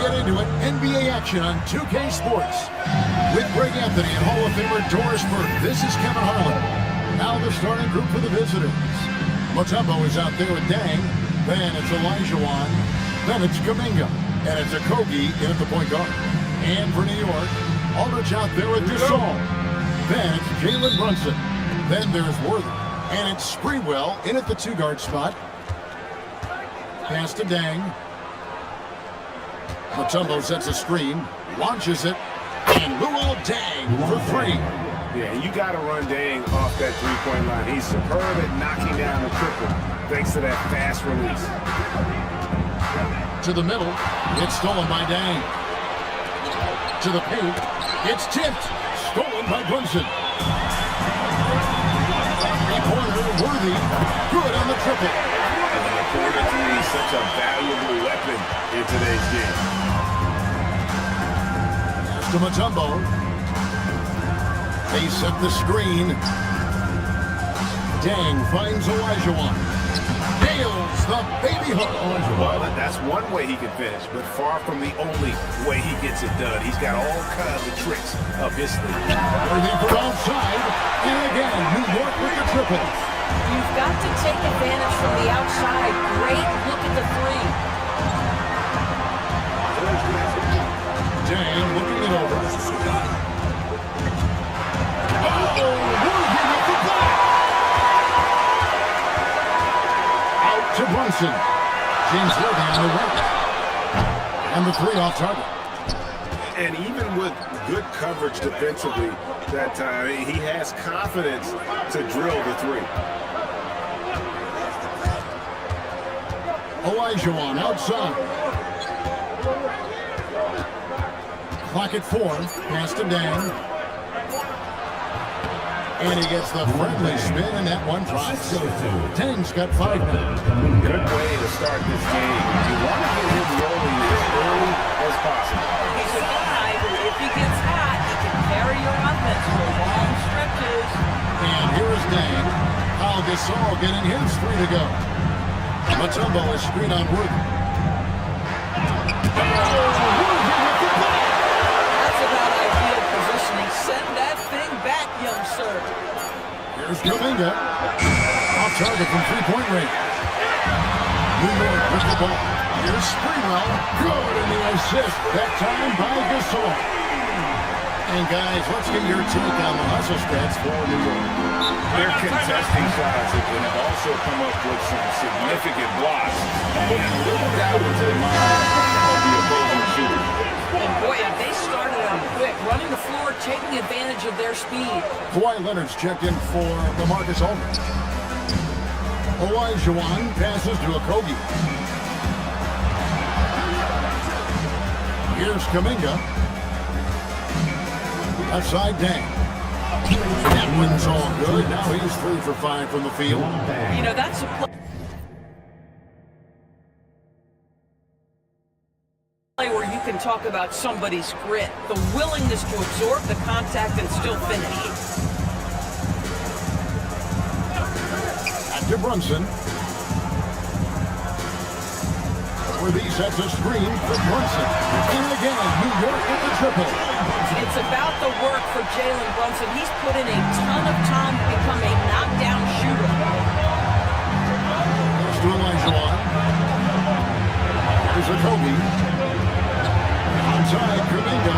get into it, NBA action on 2K Sports. With Greg Anthony and Hall of Famer Doris Burke, this is Kevin Harlan. Now the starting group for the visitors. Mutombo is out there with Dang. Then it's Olajuwon. Then it's Kuminga. And it's Okogie in at the point guard. And for New York, Aldridge out there with Gasol. Then it's Jalen Brunson. Then there's Worthy. And it's Sprewell in at the two-guard spot. Pass to Dang. Mutombo sets a screen, launches it, and Luol Deng for three. Yeah, you got to run Deng off that three-point line. He's superb at knocking down the triple thanks to that fast release. To the middle, it's stolen by Deng. To the paint, it's tipped, stolen by Brunson. A corner, Worthy, good on the triple. And the corner three is such a valuable weapon in today's game. To Mutombo. They set the screen. Dang finds Olajuwon. Nails the baby hook. Well, that's one way he can finish, but far from the only way he gets it done. He's got all kinds of tricks up his sleeve. Worthy for outside. And again, New York with the triple. You've got to take advantage from the outside. Great look at the three. Dang looking it over. Oh, Worthy with the block. Out to Brunson. James Worthy on the right. And the three off target. And even with good coverage defensively that time, he has confidence to drill the three. Olajuwon outside. Clock at 4. Pass to Dang. And he gets the friendly spin, and that one drops. Dang's got 5 minutes. Good way to start this game. You want to get him rolling as early as possible. He's a guy who, if he gets hot, he can carry your offense for long stretches. And here is Dang. Pau Gasol getting his 3 to go. Mutombo is screen on Worthy. Send that thing back, young sir. Here's Kuminga. Off target from three-point range. New York with the ball. Here's Sprewell. Good in the assist. That time by Gasol. And guys, let's get your take on the hustle stats for New York. They're contesting shots and can also come up with some significant blocks. And little doubt into the mind of the opposing shooter. And boy, they started out quick, running the floor, taking advantage of their speed. Kawhi Leonard's checked in for LaMarcus Aldridge. Olajuwon passes to Okogie. Here's Kuminga. Outside Dang. That one's all good. Now he's 3 for 5 from the field. You know, that's a play where you can talk about somebody's grit, the willingness to absorb the contact and still finish. Back to Brunson. Worthy sets a screen for Brunson. And again, New York with the triple. It's about the work for Jalen Brunson. He's put in a ton of time to become a knockdown shooter. There's to Olajuwon. There's Okogie. Outside, Kuminga.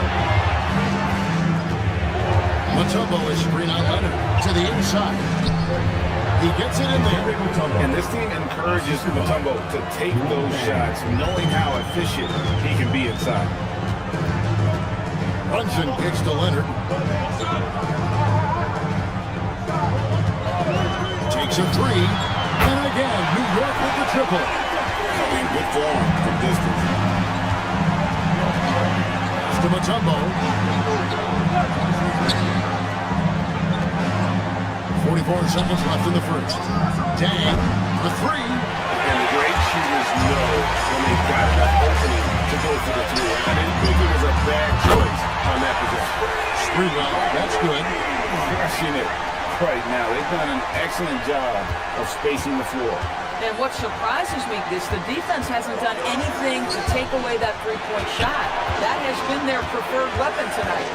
Mutombo is screen on Leonard to the inside. He gets it in there. And this team encourages Mutombo to take those shots, knowing how efficient he can be inside. Brunson kicks to Leonard. Takes a 3. And again, New York with the triple. In good form from distance. To Mutombo. 44 seconds left in the first. Dang, the 3. And the great shooters know when they've got that opening to go for the 3. I didn't think it was a bad choice on that possession. Sprewell, that's good. Crushing it right now. They've done an excellent job of spacing the floor. And what surprises me is the defense hasn't done anything to take away that three-point shot. That has been their preferred weapon tonight.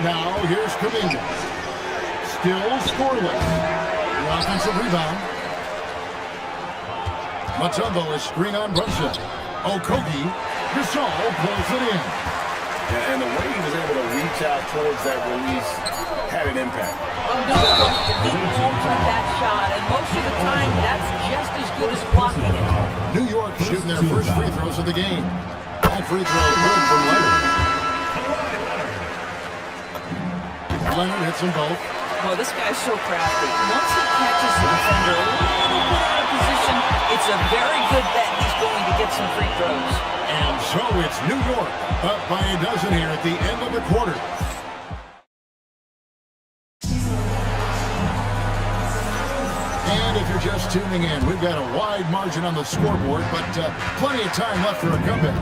Now here's Kuminga. Still scoreless. The offensive rebound. Mutombo is screen on Brunson. Okogie. Gasol pulls it in. And the way he was able to reach out towards that release had an impact. Well, no question, he altered that shot, and most of the time, that's just as good as blocking it. New York shooting their first free throws of the game. That free throw good from Leonard. Leonard hits them both. Well, this guy's so crafty. Once he catches the defender a little bit out of position, it's a very good bet he's going to get some free throws. And so it's New York up by a dozen here at the end of the quarter. And if you're just tuning in, we've got a wide margin on the scoreboard, but plenty of time left for a comeback.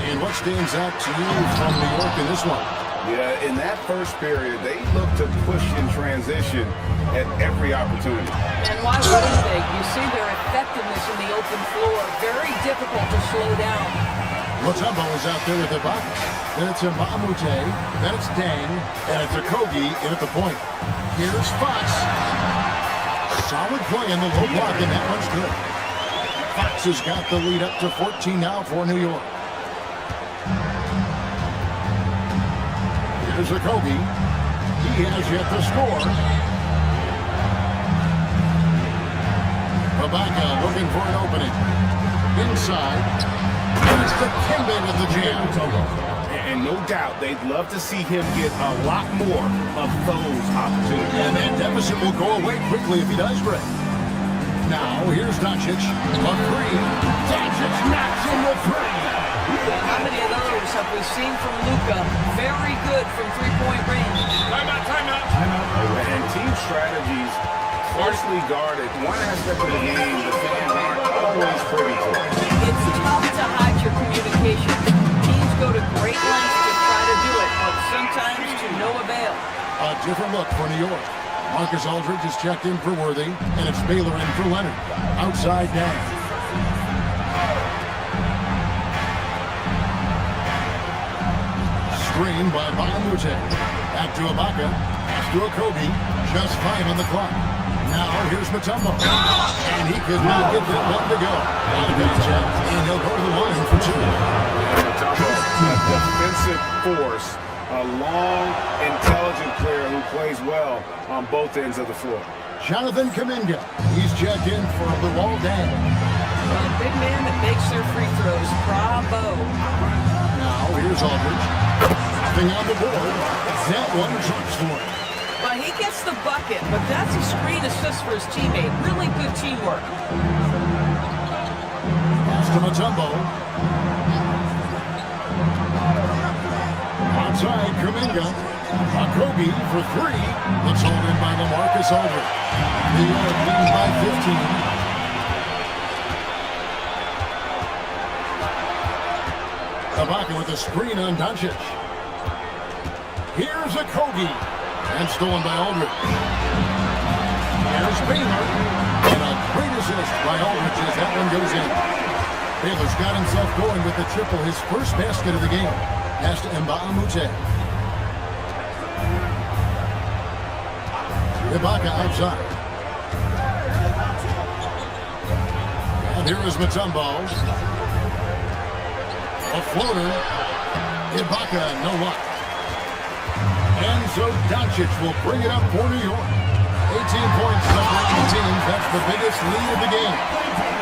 And what stands out to you from New York in this one? Yeah, in that first period, they looked to push in transition at every opportunity. And why wouldn't they? You see their effectiveness in the open floor. Very difficult to slow down. Mutombo is out there with Ibaka. Then it's Mbamute. Then it's Dang. And it's Okogie in at the point. Here's Fox. Solid play in the low block, and that one's good. Fox has got the lead up to 14 now for New York. Here's Okogie. He has yet to score. Ibaka looking for an opening. Inside. It's the Kembe with the jam. And no doubt, they'd love to see him get a lot more of those opportunities. And that deficit will go away quickly if he does, Greg. Now, here's Doncic. A three. Doncic knocks in the three. How many of those have we seen from Luka? Very good from three-point range. Timeout. And team strategies closely guarded. One aspect of the game the fans aren't always privy to. It's tough to hide your communication. Teams go to great lengths to try to do it, but sometimes to no avail. A different look for New York. Marcus Aldridge is checked in for Worthy, and it's Baylor in for Leonard. Outside down. Screen by Mbamute. Back to Ibaka. Pass to Okogie. Just 5 on the clock. Now here's Mutombo. And he could not get that one to go. And he'll go to the line for two. Mutombo, a defensive force, a long, intelligent player who plays well on both ends of the floor. Jonathan Kuminga. He's checked in for Luol Deng. A big man that makes their free throws. Bravo. Now here's Aldridge. Nothing on the board. That one drops for him. Well, he gets the bucket, but that's a screen assist for his teammate. Really good teamwork. Pass to Mutombo. Outside, Kuminga. Okogie for three. It's hauled in by LaMarcus Aldridge. New York leading by 15. Ibaka with a screen on Doncic. Here's Okogie. And stolen by Aldridge. Here's Baylor. And a great assist by Aldridge as that one goes in. Baylor's got himself going with the triple, his first basket of the game. Pass to Mbamute. Ibaka outside. And here is Mutombo. A floater. Ibaka, no luck. And so Doncic will bring it up for New York. 18 points separating teams. That's the biggest lead of the game.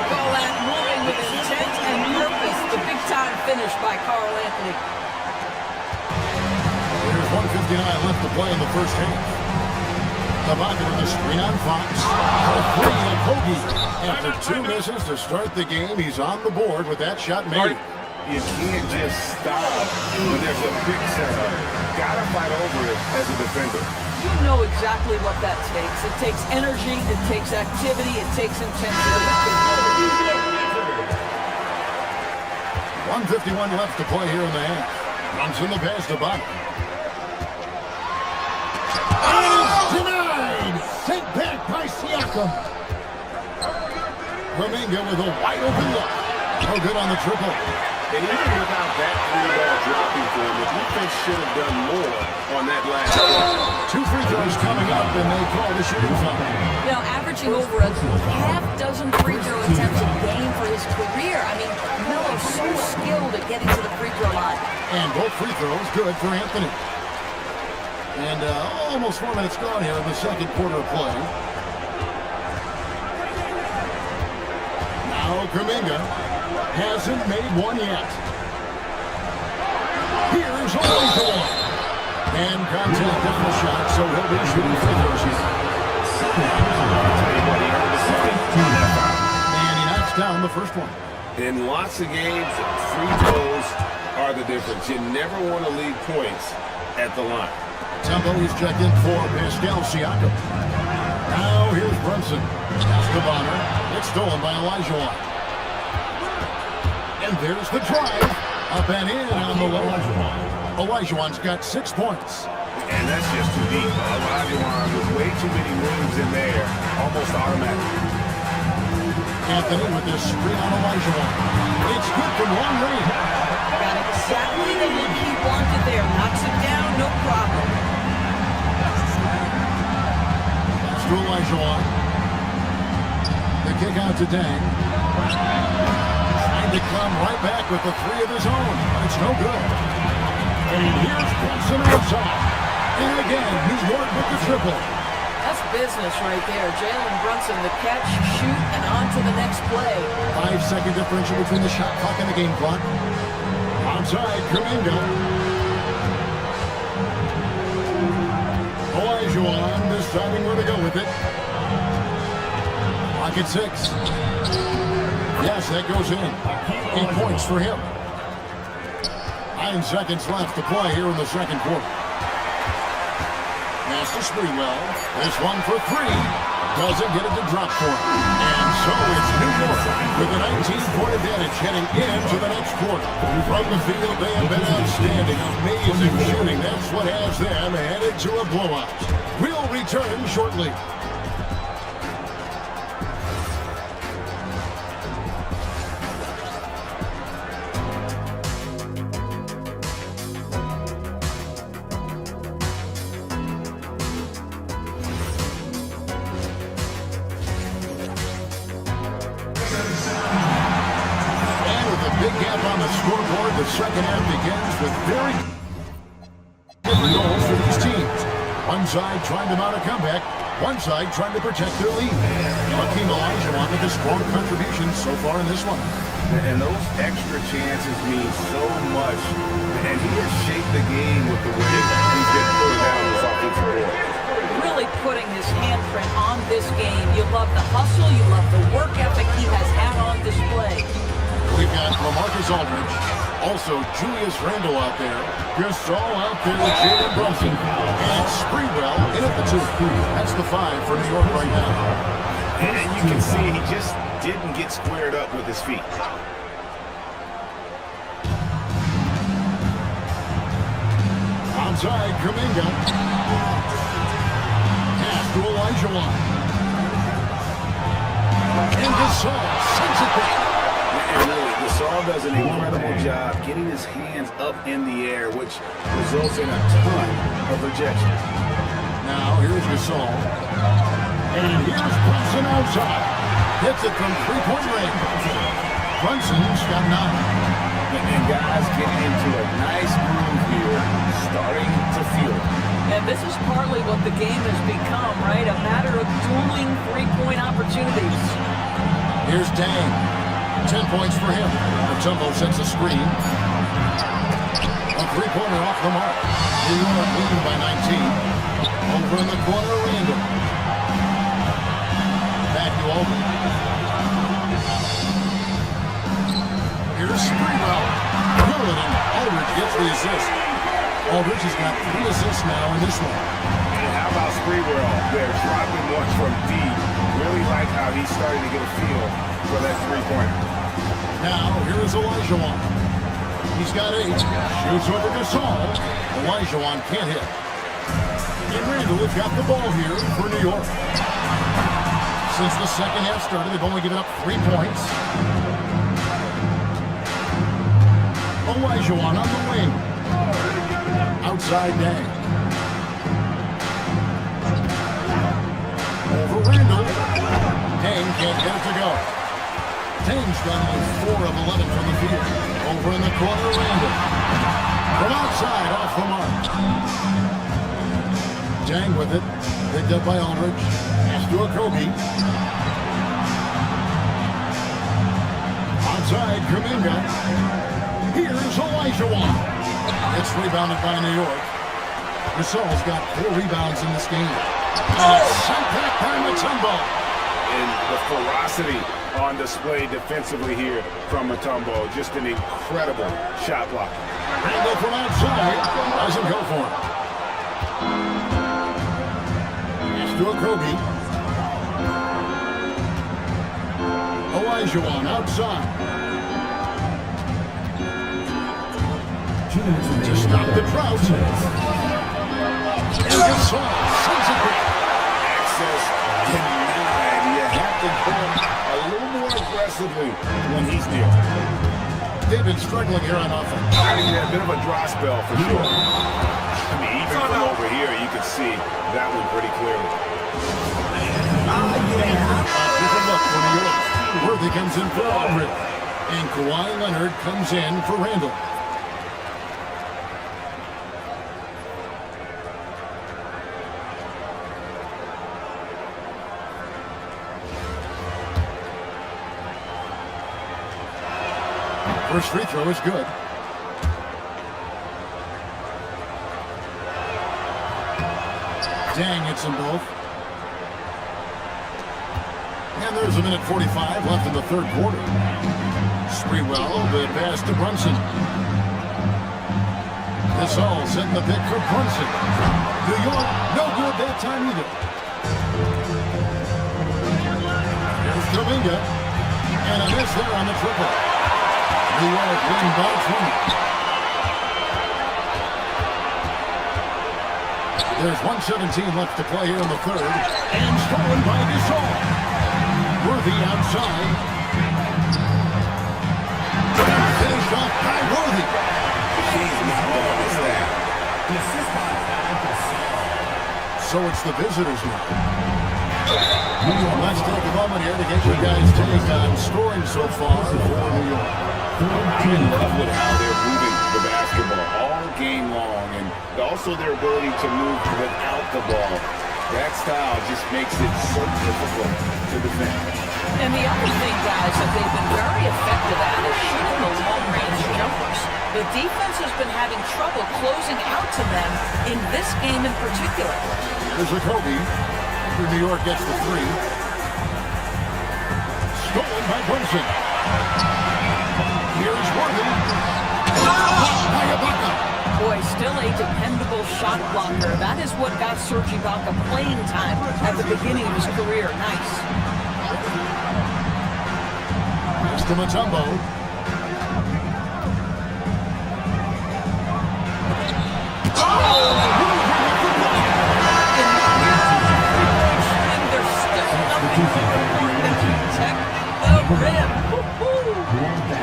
Call that moving with intent and purpose. The big-time finish by Karl Anthony. There's 1:59 left to play in the first half. Ibaka with a screen on Fox. A three, Okogie. After two misses to start the game, he's on the board with that shot made. You can't just stop when there's a big setup. Gotta fight over it as a defender. You know exactly what that takes. It takes energy, it takes activity, it takes intensity. 1:51 left to play here in the half. Comes in the pass to Ibaka. And it's denied! Sent back by Siakam. Kuminga with a wide open look. No good on the triple. And even without that three-ball dropping for him, the defense should have done more on that last play. 2 free throws coming up, and they call the shooting foul. You know, averaging over a half dozen free throw attempts a game for his career. I mean, Melo's so skilled at getting to the free throw line. And both free throws good for Anthony. And almost 4 minutes gone here in the second quarter of play. Now Kuminga hasn't made one yet. Here's Olajuwon. And contact on the shot, so he'll be shooting free throws here. And he knocks down the first one. In lots of games, free throws are the difference. You never want to leave points at the line. Tempo is checked in for Pascal Siakam. Now here's Brunson. Pass to Bonner. It's stolen by Olajuwon. And there's the drive. Up and in on the low. Olajuwon's got 6 points. And that's just too deep. Olajuwon with way too many rooms in there, almost automatic. Anthony with this screen on Olajuwon. It's good from long range. Got exactly the look he wanted there. Knocks it down, no problem. That's to Olajuwon. The kick out to Dang. Trying to come right back with the 3 of his own. But it's no good. And here's Brunson outside. And again, New York with the triple. That's business right there. Jalen Brunson, the catch, shoot, and on to the next play. 5-second differential between the shot clock and the game clock. Outside, Kuminga. Olajuwon deciding where to go with it. Clock at 6. Yes, that goes in. 8 points for him. 9 seconds left to play here in the second quarter. Pass to Sprewell. This one for 3. Doesn't get it to drop for him. And so it's New York with a 19-point advantage heading into the next quarter. From the field, they have been outstanding. Amazing shooting. That's what has them headed to a blowout. We'll return shortly. The second half begins with very good goals for these teams. One side trying to mount a comeback, one side trying to protect their lead. Hakeem Olajuwon with a strong contribution so far in this one. And those extra chances mean so much. And he has shaped the game with the way he's been pulling down this offensive board. Really putting his handprint on this game. You love the hustle, you love the work ethic he has had on display. We've got LaMarcus Aldridge. Also, Julius Randle out there. Gasol out there with Jalen Brunson. And Sprewell in at the 2. That's the 5 for New York right now. And you can see he just didn't get squared up with his feet. Outside, Kuminga. Pass to Olajuwon. And Gasol sends it back. And really, Gasol does an incredible job getting his hands up in the air, which results in a ton of rejection. Now, here's Gasol. And here's Brunson outside. Hits it from 3-point range. Brunson's got 9. And guys getting into a nice groove here, starting to feel it. And this is partly what the game has become, right? A matter of dueling 3-point opportunities. Here's Dang. 10 points for him. Mutombo sets a screen. A 3-pointer off the mark. New York leading by 19. Over in the corner, Randle. Back to Aldridge. Here's Sprewell. Good, and Aldridge gets the assist. Aldridge has got 3 assists now in this one. And how about Sprewell there, dropping one from deep. Really like how he's starting to get a feel for that 3-pointer. Now, here is Olajuwon. He's got 8. Shoots over Gasol. Olajuwon can't hit. And Randle has got the ball here for New York. Since the second half started, they've only given up 3 points. Olajuwon on the wing. Outside Dang. Over Randall. Dang can't get it to go. Dang's done only 4 of 11 from the field. Over in the corner, Randall. From outside, off the mark. Dang with it. Picked up by Aldridge. Pass to Okogie. Outside, Kuminga. Here's Olajuwon. It's rebounded by New York. Gasol's got 4 rebounds in this game. And it's sent back by Mutombo. And the ferocity on display defensively here from Mutombo. Just an incredible shot block. Randall from outside. Doesn't go for it. Pass to Okogie. Olajuwon outside. To stop the drought. And Gasol sends it back. Access denied. You have to go a little more aggressively when he's near. They've been struggling here on offense. Yeah, a bit of a dry spell for sure. I mean, even from over here, you can see that one pretty clearly. Different look for New York. Worthy comes in for Aldridge. And Kawhi Leonard comes in for Randall. First free throw is good. Dang hits them both. And there's a minute 45 left in the third quarter. Sprewell, the pass to Brunson. Gasol setting the pick for Brunson. New York, no good that time either. Here's Kuminga. And a miss there on the triple. New York win by 20. There's 1:17 left to play here in the third. And stolen by Gasol. Worthy outside. Finished off by Worthy. So it's the visitors now. Let's take a moment here to get you guys' take on scoring so far for New York. I'm in love with how they're moving the basketball all game long, and also their ability to move without the ball. That style just makes it so difficult to defend. And the other thing, guys, that they've been very effective at is shooting the long-range jumpers. The defense has been having trouble closing out to them in this game in particular. There's Okogie. After New York gets the three. Stolen by Brunson. Here's Worthy. By Ibaka. Boy, still a dependable shot blocker. That is what got Serge Ibaka playing time at the beginning of his career. Nice. Pass to Mutombo.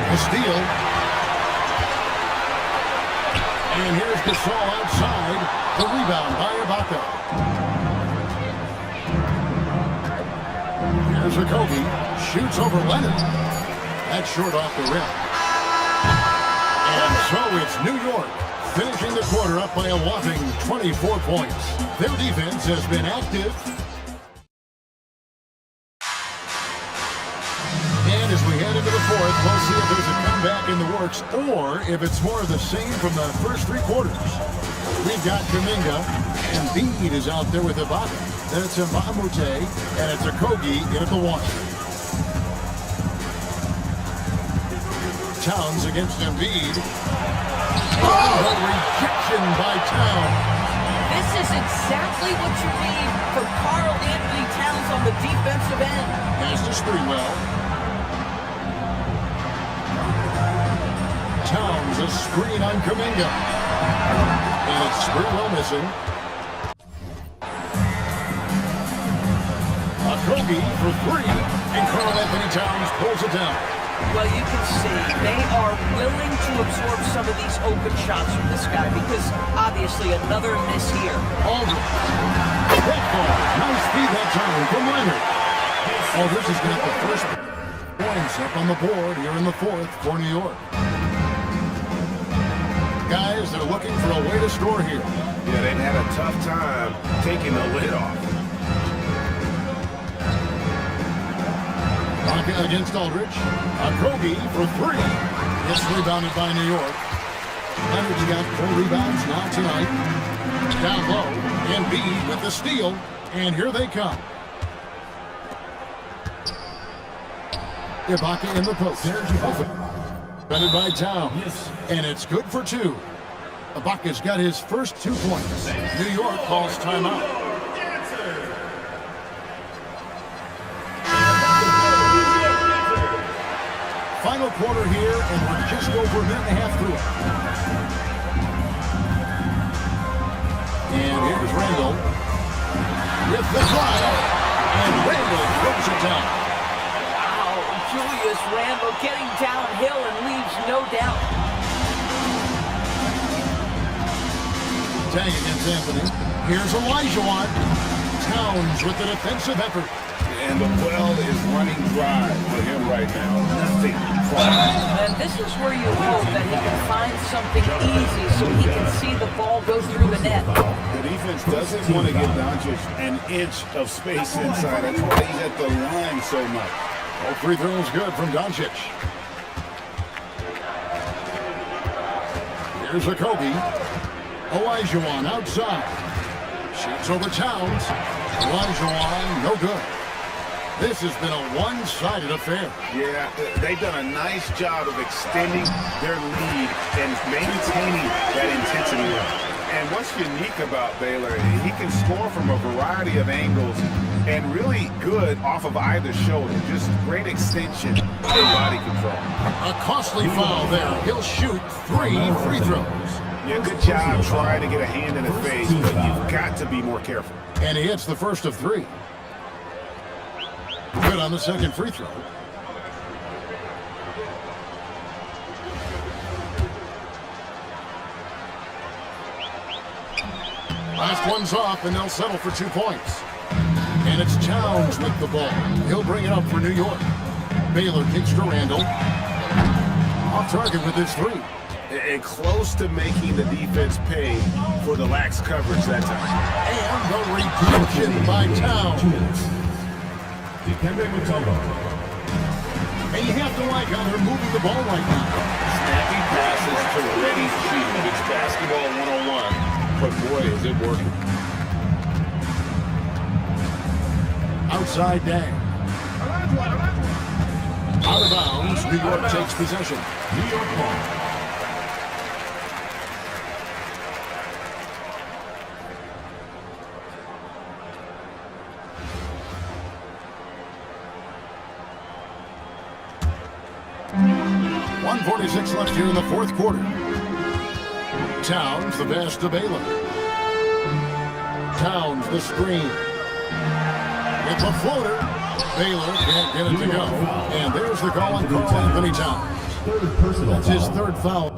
A steal. And here's Gasol outside. The rebound by Ibaka. Here's Okogie. Shoots over Leonard. That's short off the rim. And so it's New York finishing the quarter up by a whopping 24 points. Their defense has been active. As we head into the fourth, we'll see if there's a comeback in the works or if it's more of the same from the first 3 quarters. We've got Kuminga, and Embiid is out there with Ibaka. Then it's Mbamute, and it's Okogie in at the 1. Towns against Embiid. Oh, rejection by Towns. This is exactly what you need from Karl Anthony Towns on the defensive end. Pass to Sprewell. Towns, a screen on Kuminga. And it's Sprewell missing. Okogie Okogie for three, and Karl Anthony Towns pulls it down. Well, you can see they are willing to absorb some of these open shots from this guy because obviously another miss here. Aldridge. That ball. Nice feed that time from Leonard. Aldridge has got the first points up on the board here in the fourth for New York. Guys, they're looking for a way to score here. Yeah, they've had a tough time taking the lid off. Baca against Aldridge. Okogie for three. It's rebounded by New York. Leonard's got 4 rebounds now tonight. Down low. Embiid with the steal. And here they come. Ibaka in the post. Defended by Towns. And it's good for 2. Ibaka's got his first 2 points. New York calls timeout. Final quarter here, and we're just over a minute and a half through it. And here's Randall with the drive, and Randall throws it down. Wow, Julius Randle getting downhill and leaves no doubt. Tang against Anthony. Here's Olajuwon. Towns with the defensive effort. And the well is running dry for him right now. Nothing. And this is where you hope that he can find something easy so he can see the ball go through the net. The defense doesn't want to give Doncic an inch of space inside. That's why he's at the line so much. All free throws good from Doncic. Here's Okogie. Olajuwon outside. Shoots over Towns. Olajuwon, no good. This has been a one-sided affair. Yeah, they've done a nice job of extending their lead and maintaining that intensity level. And what's unique about Baylor, he can score from a variety of angles and really good off of either shoulder. Just great extension and body control. A costly foul there. He'll shoot 3 free throws. Yeah, good job trying to get a hand in the face, but you've got to be more careful. And he hits the first of 3. Good on the second free throw. Last one's off, and they'll settle for 2 points. And it's Towns with the ball. He'll bring it up for New York. Baylor kicks to Randall. Off target with his 3. And close to making the defense pay for the lax coverage that time. And the redemption by Towns. And you have to like how they're moving the ball right now. Snappy passes to ready shoot. It's basketball 101. But boy, is it working. Outside Dang. Out of bounds. New York takes possession. New York ball. .146 left here in the fourth quarter. Towns the pass to Baylor. Towns the screen. It's a floater. Baylor can't get it to go. And there's the call on Karl Anthony Towns. That's his 3rd foul.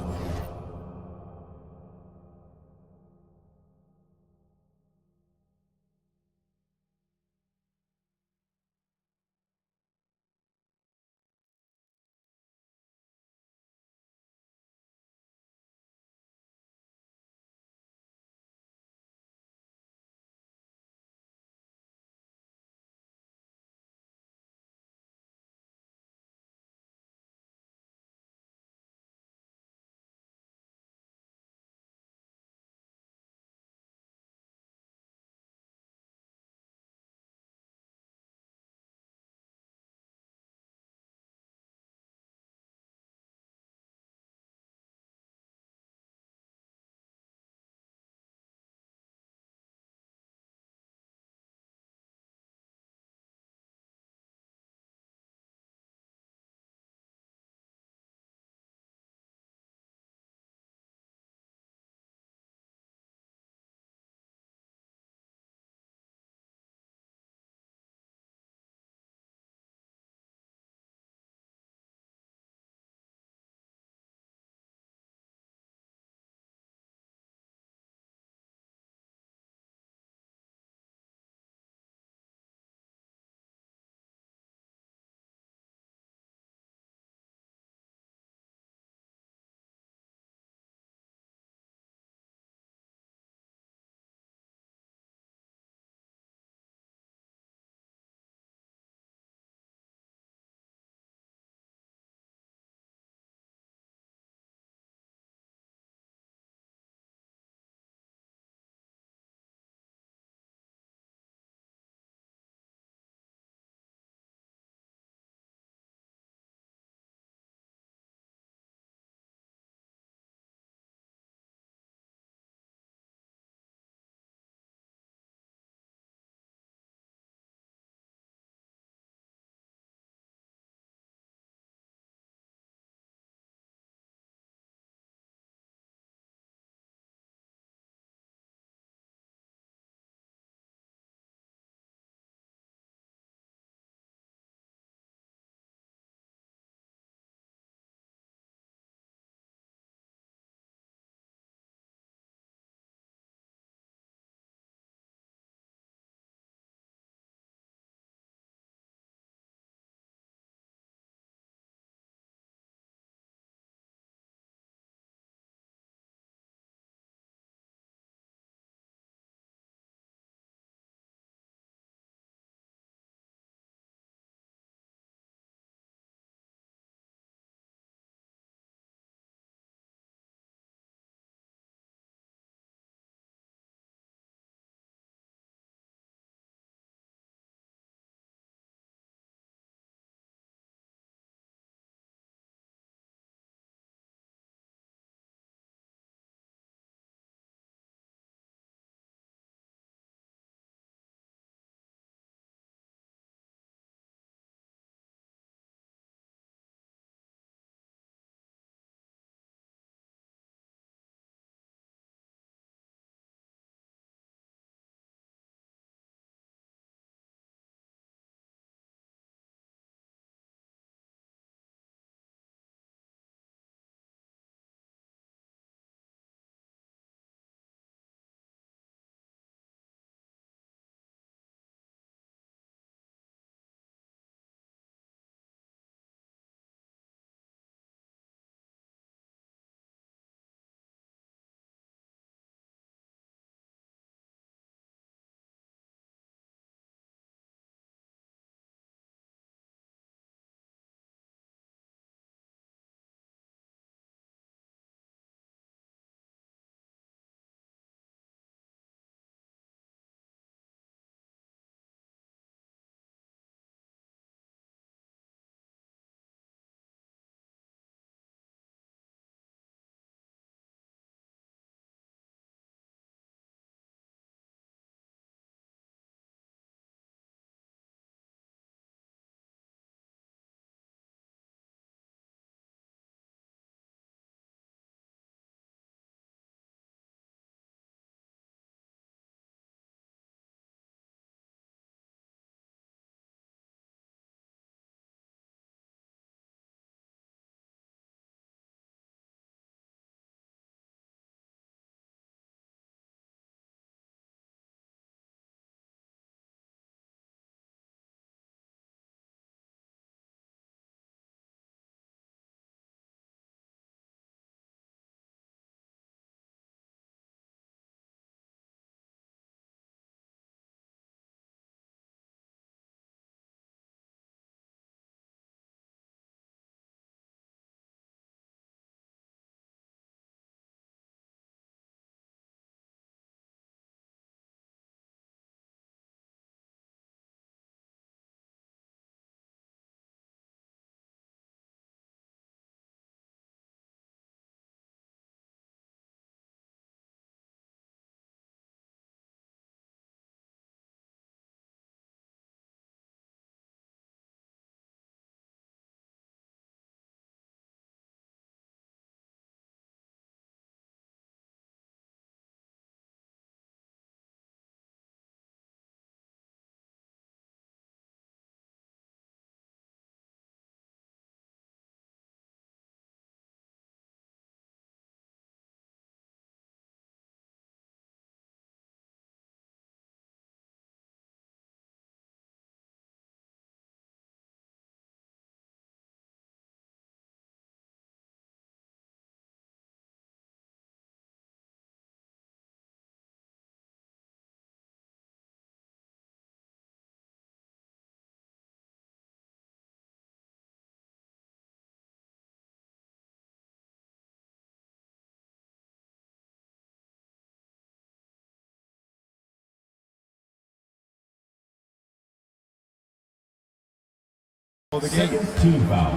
the game. Team foul.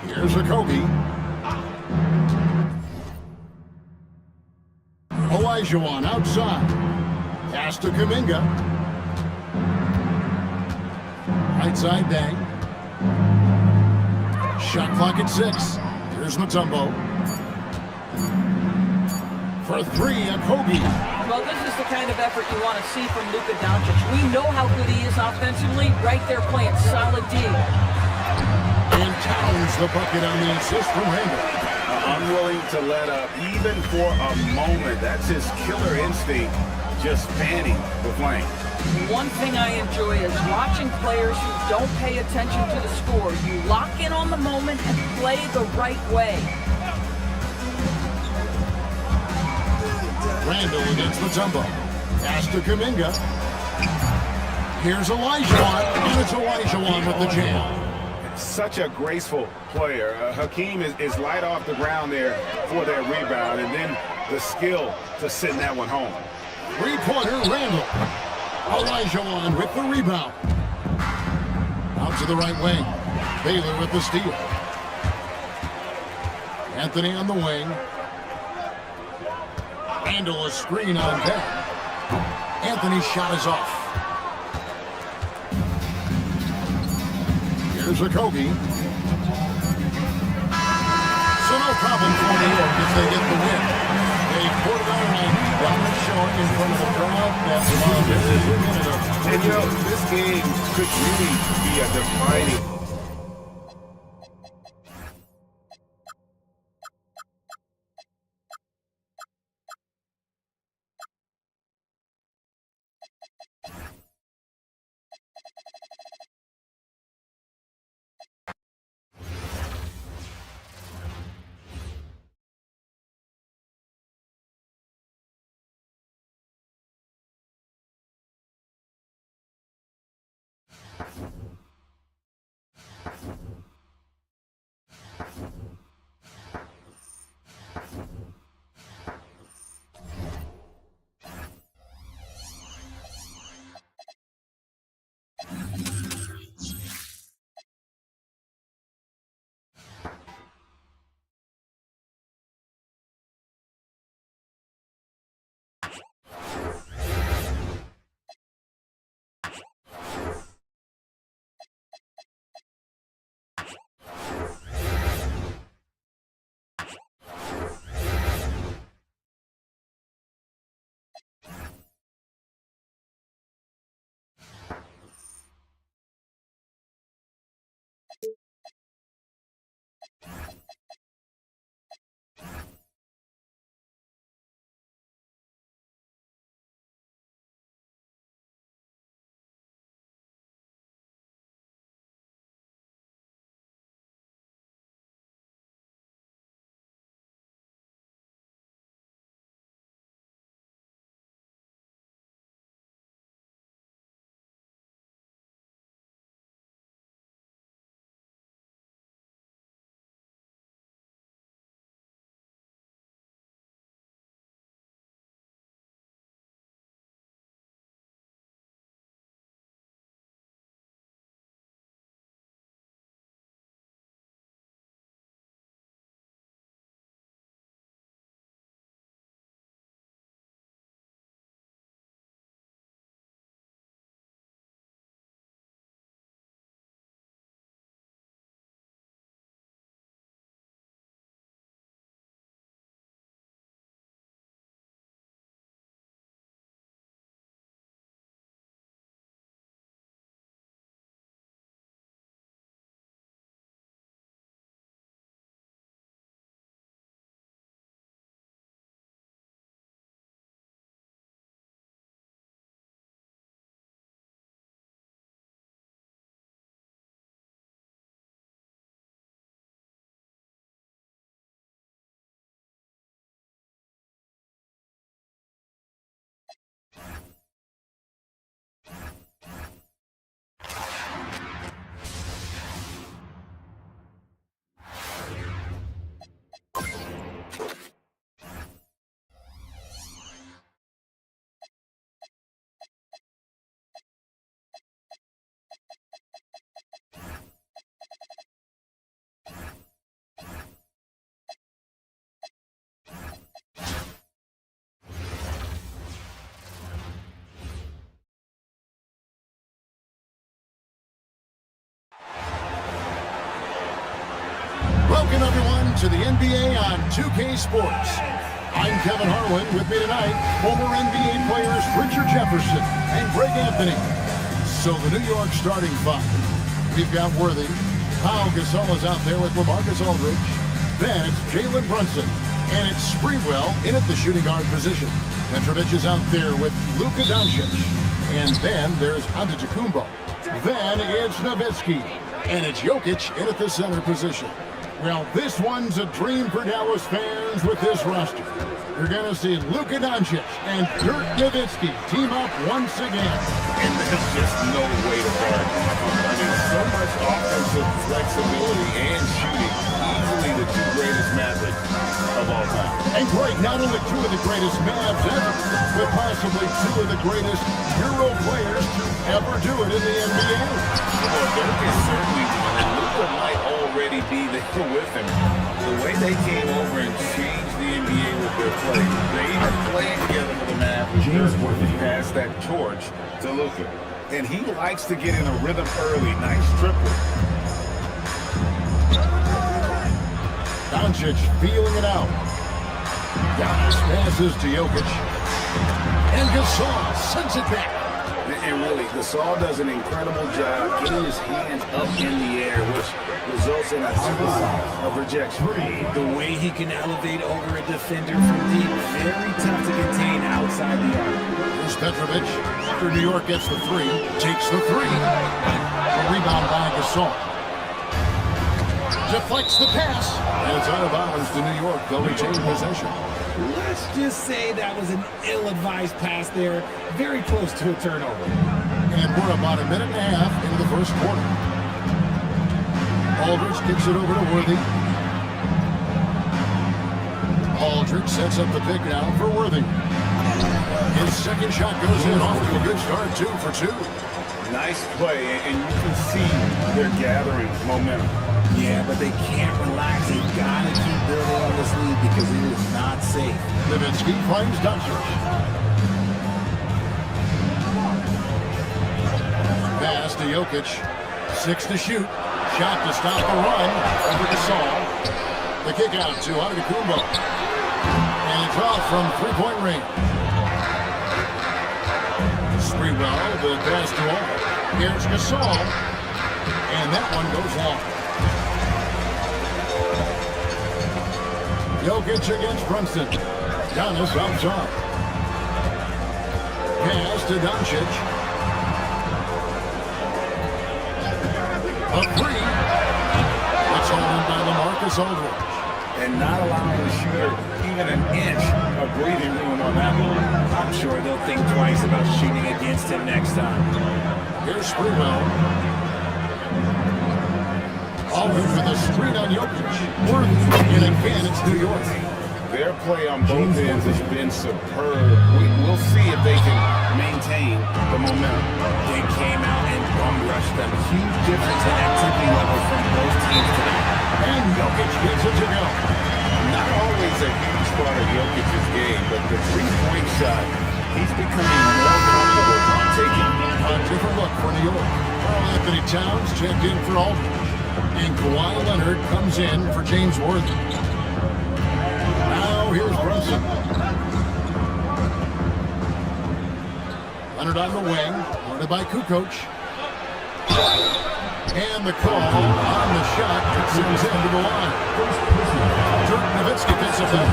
Here's a Kobe. Olajuwon outside. Pass to Kuminga. Right side Dang. Shot clock at 6. Here's Mutombo. For 3, a Kobe. Well, this is the kind of effort you want to see from Luka Doncic. We know how good he is offensively. Right there playing solid D. And Towns the bucket on the assist from Randall. Unwilling to let up even for a moment. That's his killer instinct, just fanning the flame. One thing I enjoy is watching players who don't pay attention to the score. You lock in on the moment and play the right way. Randall against Mutombo. Pass to Kuminga. Here's Olajuwon, and it's Olajuwon with the jam. Such a graceful player. Hakeem is light off the ground there for that rebound, and then the skill to send that one home. Three-pointer, Randall. Olajuwon with the rebound. Out to the right wing. Baylor with the steal. Anthony on the wing. Randall a screen on deck. Anthony's shot is off. Here's a Kobe. So no problem for New York if they get the win. They put it on a dominant showing in front of the crowd. And this game could really be a defining. Welcome, everyone, to the NBA on 2K Sports. I'm Kevin Harlan. With me tonight, former NBA players Richard Jefferson and Greg Anthony. So the New York starting five. We've got Worthy. Pau Gasol is out there with LaMarcus Aldridge. Then it's Jalen Brunson. And it's Sprewell in at the shooting guard position. Petrovic is out there with Luka Doncic. And then there's Antetokounmpo. Then it's Nowitzki. And it's Jokic in at the center position. Well, this one's a dream for Dallas fans with this roster. You're going to see Luka Doncic and Dirk Nowitzki team up once again. And there's just no way to guard. I mean, so much offensive flexibility and shooting. Easily the two greatest Mavericks of all time. And great, not only two of the greatest Mavs ever, but possibly two of the greatest Euro players to ever do it in the NBA. Well, Dirk is certainly one, and Luka might already be there with him. The way they came over and changed the NBA with their play, they even played together with the Mavs. Dirk passed that torch to Luka. And he likes to get in a rhythm early. Nice triple. Doncic feeling it out. Giannis passes to Jokic. And Gasol sends it back. And really, Gasol does an incredible job getting his hands up in the air, which results in a series of rejection. The way he can elevate over a defender from deep, very tough to contain outside the arc. Here's Petrovic. After New York gets the three, takes the three. A rebound by Gasol. Deflects the pass. And it's out of bounds to New York. They'll retain possession. Let's just say that was an ill-advised pass there, very close to a turnover. And we're about a minute and a half into the first quarter. Aldridge kicks it over to Worthy. Aldridge sets up the pick now for Worthy. His second shot goes in, off to a good start, 2 for 2. Nice play, and you can see they're gathering momentum. Yeah, but they can't relax. They've got to keep building on this lead because it is not safe. Nowitzki finds Doncic. Pass to Jokic. 6 to shoot. Shot to stop the run. Over to Gasol. The kick out to Antetokounmpo. And it's off from three-point range. Sprewell, the pass to all. Here's Gasol. And that one goes long. Jokic against Brunson. Giannis outside. Pass to Doncic. A three. That's hauled in by LaMarcus Aldridge. And not allowing the shooter even an inch of breathing room on that one. I'm sure they'll think twice about shooting against him next time. Here's Sprewell. Aldridge with a screen on Jokic. Worthy. And again, it's New York. Their play on both ends has been superb. We'll see if they can maintain the momentum. They came out and bum rushed them. Huge difference in activity level from both teams tonight. And Jokic gets it to go. Not always a huge part of Jokic's game, but the three-point shot, he's becoming more comfortable taking. A different look for New York. Karl Anthony Towns checked in for Aldridge. And Kawhi Leonard comes in for James Worthy. Now here's Brunson. Leonard on the wing, guarded by Kukoc. And the call on the shot that sends him to the line. Dirk Nowitzki gets it back.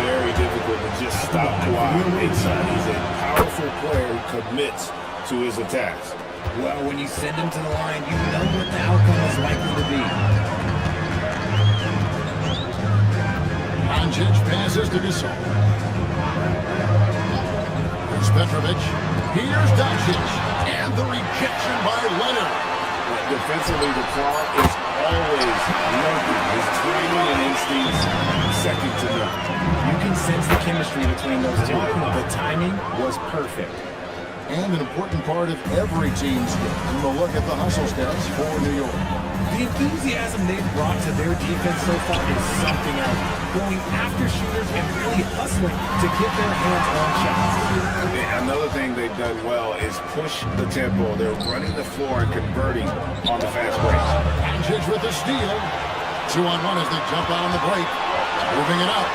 Very difficult to just stop Kawhi inside. He's a powerful player who commits to his attacks. Well, when you send him to the line, you know what the outcome is likely to be. Doncic passes to Gasol. Here's Petrovic. Here's Doncic. And the rejection by Leonard. Defensively, the call is always lumpy. His timing and instincts second to none. You can sense the chemistry between those two. The timing was perfect. And an important part of every team's game. And we'll look at the hustle stats for New York. The enthusiasm they've brought to their defense so far is something else. Going after shooters and really hustling to get their hands on shots. Another thing they've done well is push the tempo. They're running the floor and converting on the fast break. Doncic with the steal. 2-on-1 as they jump out on the break. Moving it up.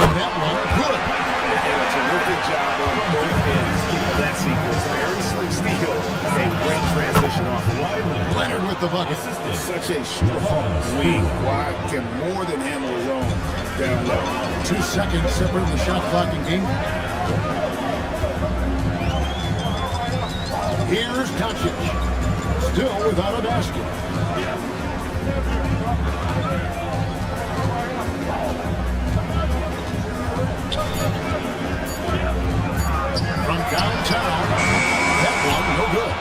And that one, good. And a terrific job on both ends of that sequence. Very slick steal. A great transition off the line. Leonard with the bucket. Such a strong wing. Wide can more than handle his own down low. 2 seconds separating the shot clock and game. Here's Doncic. Still without a basket. From downtown, that one no good.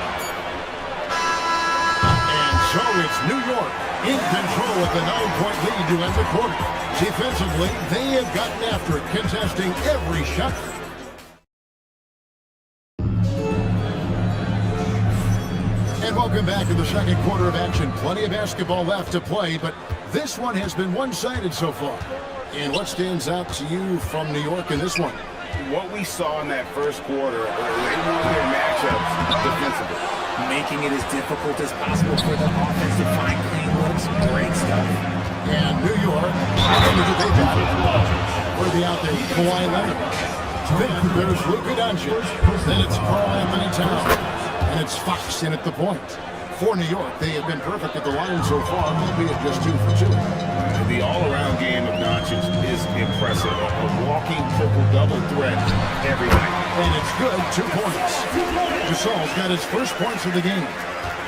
And so it's New York in control with the 9-point lead to end the quarter. Defensively, they have gotten after it, contesting every shot. And welcome back to the second quarter of action. Plenty of basketball left to play, but this one has been one-sided so far. And what stands out to you from New York in this one? What we saw in that first quarter, they won their matchups defensively. Making it as difficult as possible for the offense to find clean looks. Great stuff. And New York, look at they got it. Where'd be out there? Kawhi Leonard. Then there's Luka Doncic. Then it's Karl-Anthony Towns. And it's Fox in at the point. For New York, they have been perfect at the line so far, albeit just 2 for 2. The all-around game of Doncic is impressive. A walking triple-double threat every night. And it's good, 2 points. Gasol's got his first points of the game.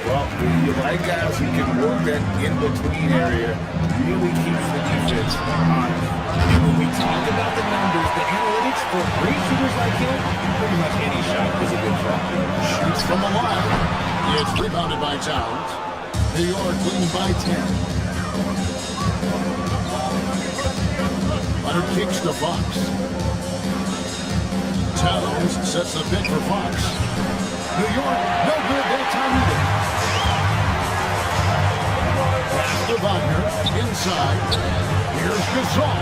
Well, you like guys who can work that in-between area, really keeps the defense honest. And when we talk about the numbers, the analytics for great shooters like him, pretty much any shot is a good shot. Shoots from the line. It's rebounded by Towns. New York leading by 10. Leonard kicks to Fox. Towns sets the pick for Fox. New York, no good that time either. Pass to Wagner, inside. Here's Gasol.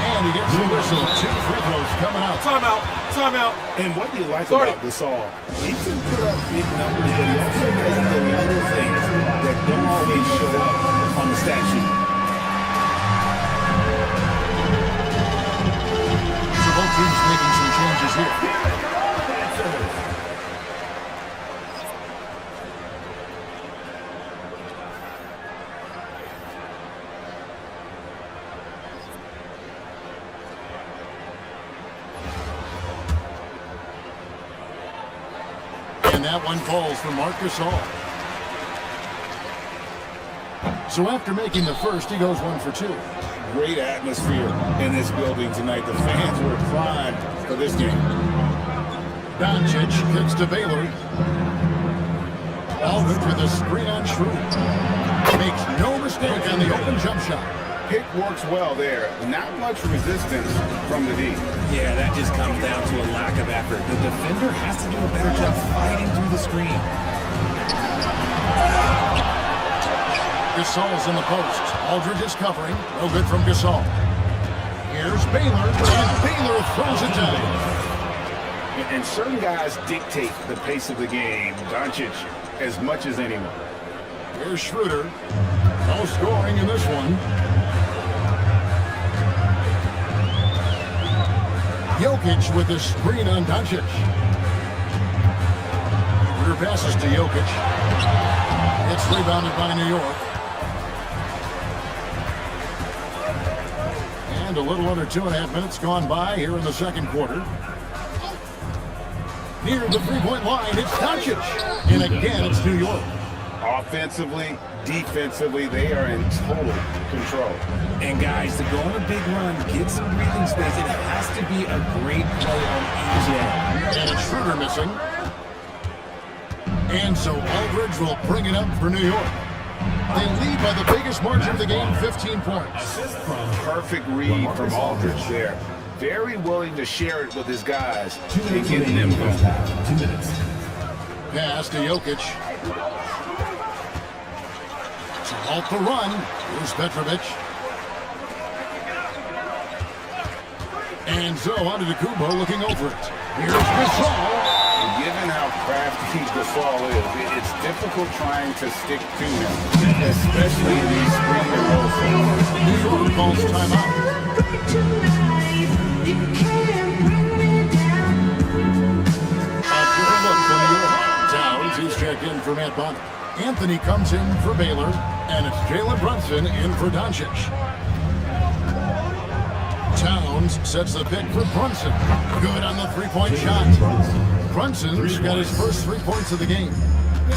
And he gets the whistle. 2 free throws coming out. Timeout. And what do you like about Gasol? He can put up big numbers, but he also does the little things that don't always show up on the stat sheet. So both teams making some changes here. And that one falls for Marc Gasol. So after making the first, he goes 1 for 2. Great atmosphere in this building tonight. The fans were primed for this game. Doncic kicks to Baylor. Aldridge with a screen on Schroeder. Makes no mistake on the open jump shot. Pick works well there. Not much resistance from the D. Yeah, that just comes down to a lack of effort. The defender has to do a better job fighting through the screen. Gasol's in the post. Aldridge is covering. No good from Gasol. Here's Baylor, and Baylor throws it down. And certain guys dictate the pace of the game. Doncic as much as anyone. Here's Schroeder. No scoring in this one. Jokic with a screen on Doncic. Schroeder passes to Jokic. It's rebounded by New York. And a little under 2.5 minutes gone by here in the second quarter. Near the three-point line, it's Doncic. And again, it's New York. Offensively, defensively, they are in total control. And guys, to go on a big run, get some breathing space, it has to be a great play on each end. And it's Schroeder missing. And so Aldridge will bring it up for New York. They lead by the biggest margin of the game, 15 points. Perfect read from Aldridge there. Very willing to share it with his guys and getting them going. 2 minutes. Pass to Jokic. To halt the run. Here's Petrovic. And so onto Kubo looking over it. Here's Gasol. given how crafty Gasol is, it's difficult trying to stick to him, especially in these screen and roll sets. New York calls timeout. A good look from New York. Towns, he's checked in for Matt Bonner. Anthony comes in for Baylor, and it's Jalen Brunson in for Doncic. Towns sets the pick for Brunson. Good on the three-point shot. Brunson's got his first 3 points of the game.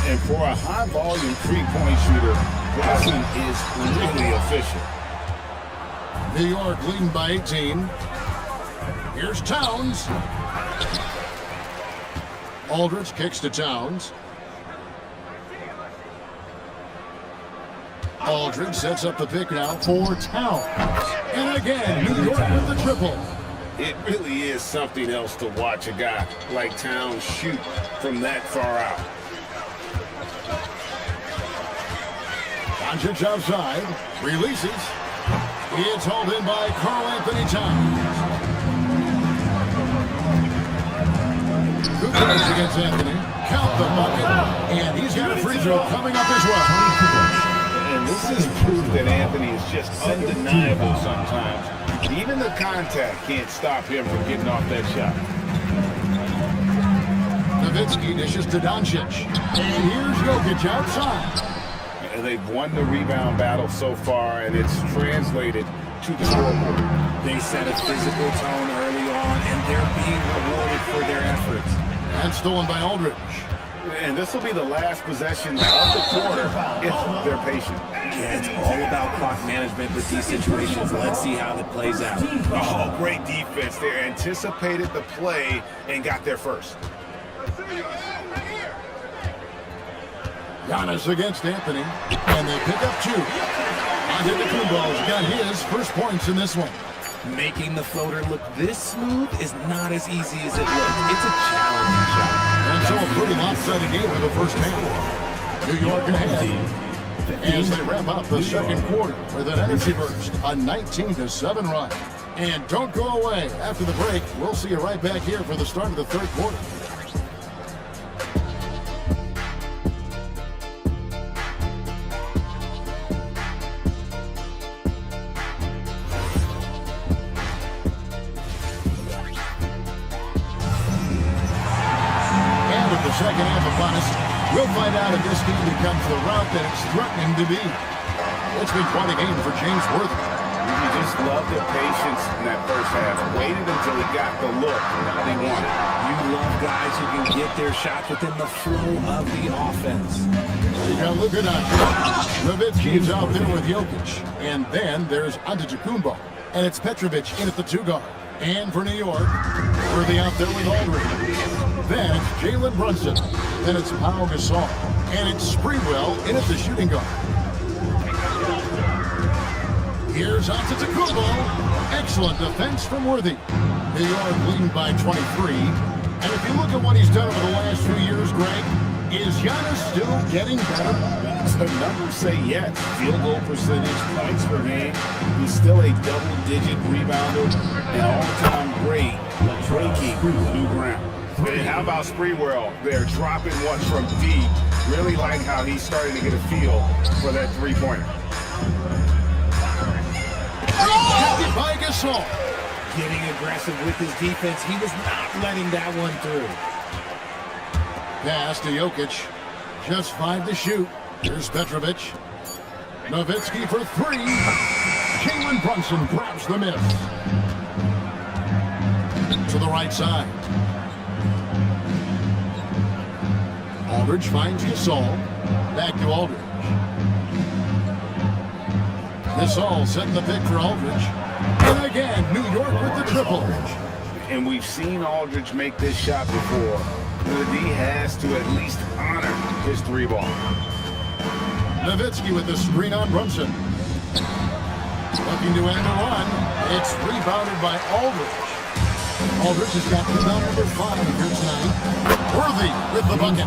And for a high-volume three-point shooter, Brunson is really efficient. New York leading by 18. Here's Towns. Aldridge kicks to Towns. Aldridge sets up the pick now for Towns. And again, New York with the triple. It really is something else to watch a guy like Towns shoot from that far out. Doncic outside, releases. It's hauled in by Karl Anthony Towns. Kukoc against Anthony. Count the bucket. And he's got a free throw coming up as well. And this is proof that Anthony is just undeniable sometimes. Even the contact can't stop him from getting off that shot. Nowitzki dishes to Doncic. And here's Jokic outside. And they've won the rebound battle so far, and it's translated to the scoreboard. They set a physical tone early on, and they're being rewarded for their efforts. And stolen by Aldridge. And this will be the last possession of the quarter if they're patient. Yeah, it's all about clock management with these situations. Let's see how it plays out. Oh, great defense. They anticipated the play and got there first. Giannis against Anthony. And they pick up 2. Antetokounmpo's got his first points in this one. Making the floater look this smooth is not as easy as it looks. It's a challenging shot. And so a pretty lopsided game for the first half. New York ahead as they wrap up the second quarter with an energy burst, a 19-7 run. And don't go away. After the break, we'll see you right back here for the start of the third quarter. Second half upon us. We'll find out if this game becomes the route that it's threatening to be. It's been quite a game for James Worthy. You just love the patience in that first half. Waited until he got the look they wanted. You love guys who can get their shots within the flow of the offense. You got Luka Doncic. Nowitzki's out there with Jokic. And then there's Antetokounmpo. And it's Petrovic in at the 2 guard. And for New York, Worthy out there with Aldridge. Then it's Jalen Brunson. Then it's Pau Gasol. And it's Sprewell in at the shooting guard. Here's Antetokounmpo. Excellent defense from Worthy. New York leading by 23. And if you look at what he's done over the last few years, Greg, is Giannis still getting better? The numbers say yes. Field goal percentage, points per game. He's still a double-digit rebounder and all-time great breaking new ground. And how about Sprewell? They're dropping one from deep. Really like how he's starting to get a feel for that three-pointer. Rejected by Gasol. Getting aggressive with his defense. He was not letting that one through. Pass to Jokic. Just 5 to shoot. Here's Petrovic. Nowitzki for 3. Jalen Brunson grabs the miss. To the right side. Aldridge finds Gasol. Back to Aldridge. Gasol setting the pick for Aldridge. And again, New York with the triple. And we've seen Aldridge make this shot before. The D has to at least honor his 3-ball. Nowitzki with the screen on Brunson. Looking to end the run. It's rebounded by Aldridge. Aldridge has got rebound number 5 here tonight. Worthy with the bucket.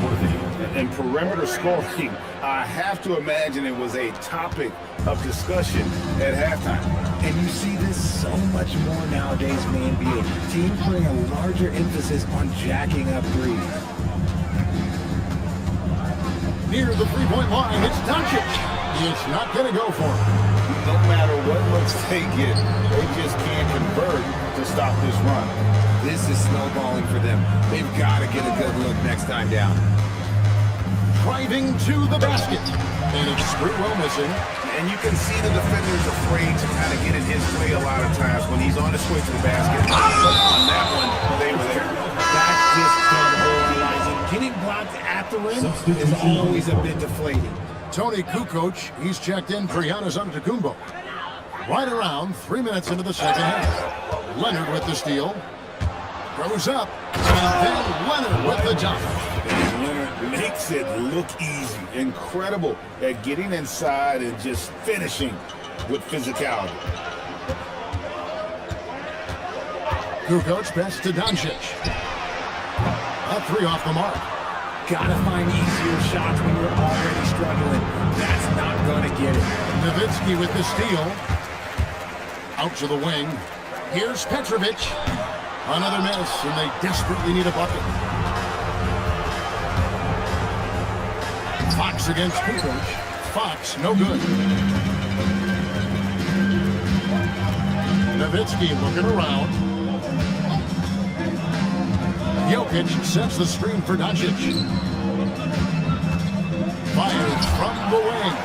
And perimeter scoring, I have to imagine it was a topic of discussion at halftime. And you see this so much more nowadays in the NBA. Teams putting a larger emphasis on jacking up threes. Near the three-point line, it's Doncic. It's not going to go for him. No matter what looks they get, they just can't convert to stop this run. This is snowballing for them. They've got to get a good look next time down. Driving to the basket. And it's Sprewell missing. And you can see the defender's afraid to kind of get in his way a lot of times when he's on his way to the basket. But on that one, they were there. That's just demoralizing. Getting blocked at the rim is always a bit deflating. Tony Kukoc, he's checked in for Giannis Antetokounmpo. Right around 3 minutes into the second half. Leonard with the steal. Throws up. And then Leonard with the dunk. And Leonard makes it look easy. Incredible at getting inside and just finishing with physicality. Kukoc pass to Doncic. A three off the mark. Gotta find easier shots when you're already struggling. That's not gonna get it. Nowitzki with the steal. Out to the wing. Here's Petrovic. Another miss, and they desperately need a bucket. Fox against Kukoc. Fox, no good. Nowitzki looking around. Jokic sets the screen for Doncic. Fires from the wing.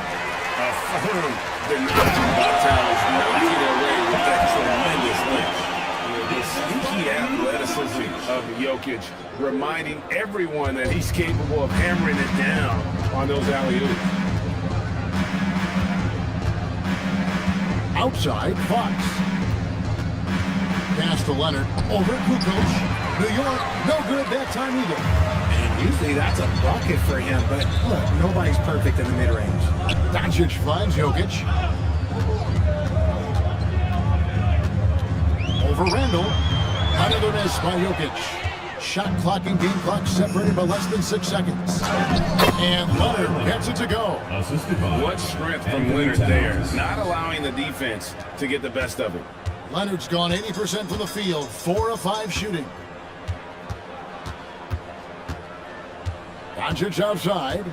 A firm denial by Towns. Knocking away with that tremendous length. The sneaky athleticism of Jokic, reminding everyone that he's capable of hammering it down on those alley-oops. Outside, Fox. Pass to Leonard. Over Kukoc. New York, no good that time either. And usually that's a bucket for him, but look, nobody's perfect in the mid-range. Doncic finds Jokic. Over Randall. Another miss by Jokic. Shot clock and game clock separated by less than 6 seconds. And Leonard gets it to go. What strength from Leonard there, not allowing the defense to get the best of it. Leonard's gone 80% from the field, 4 of 5 shooting. Doncic outside.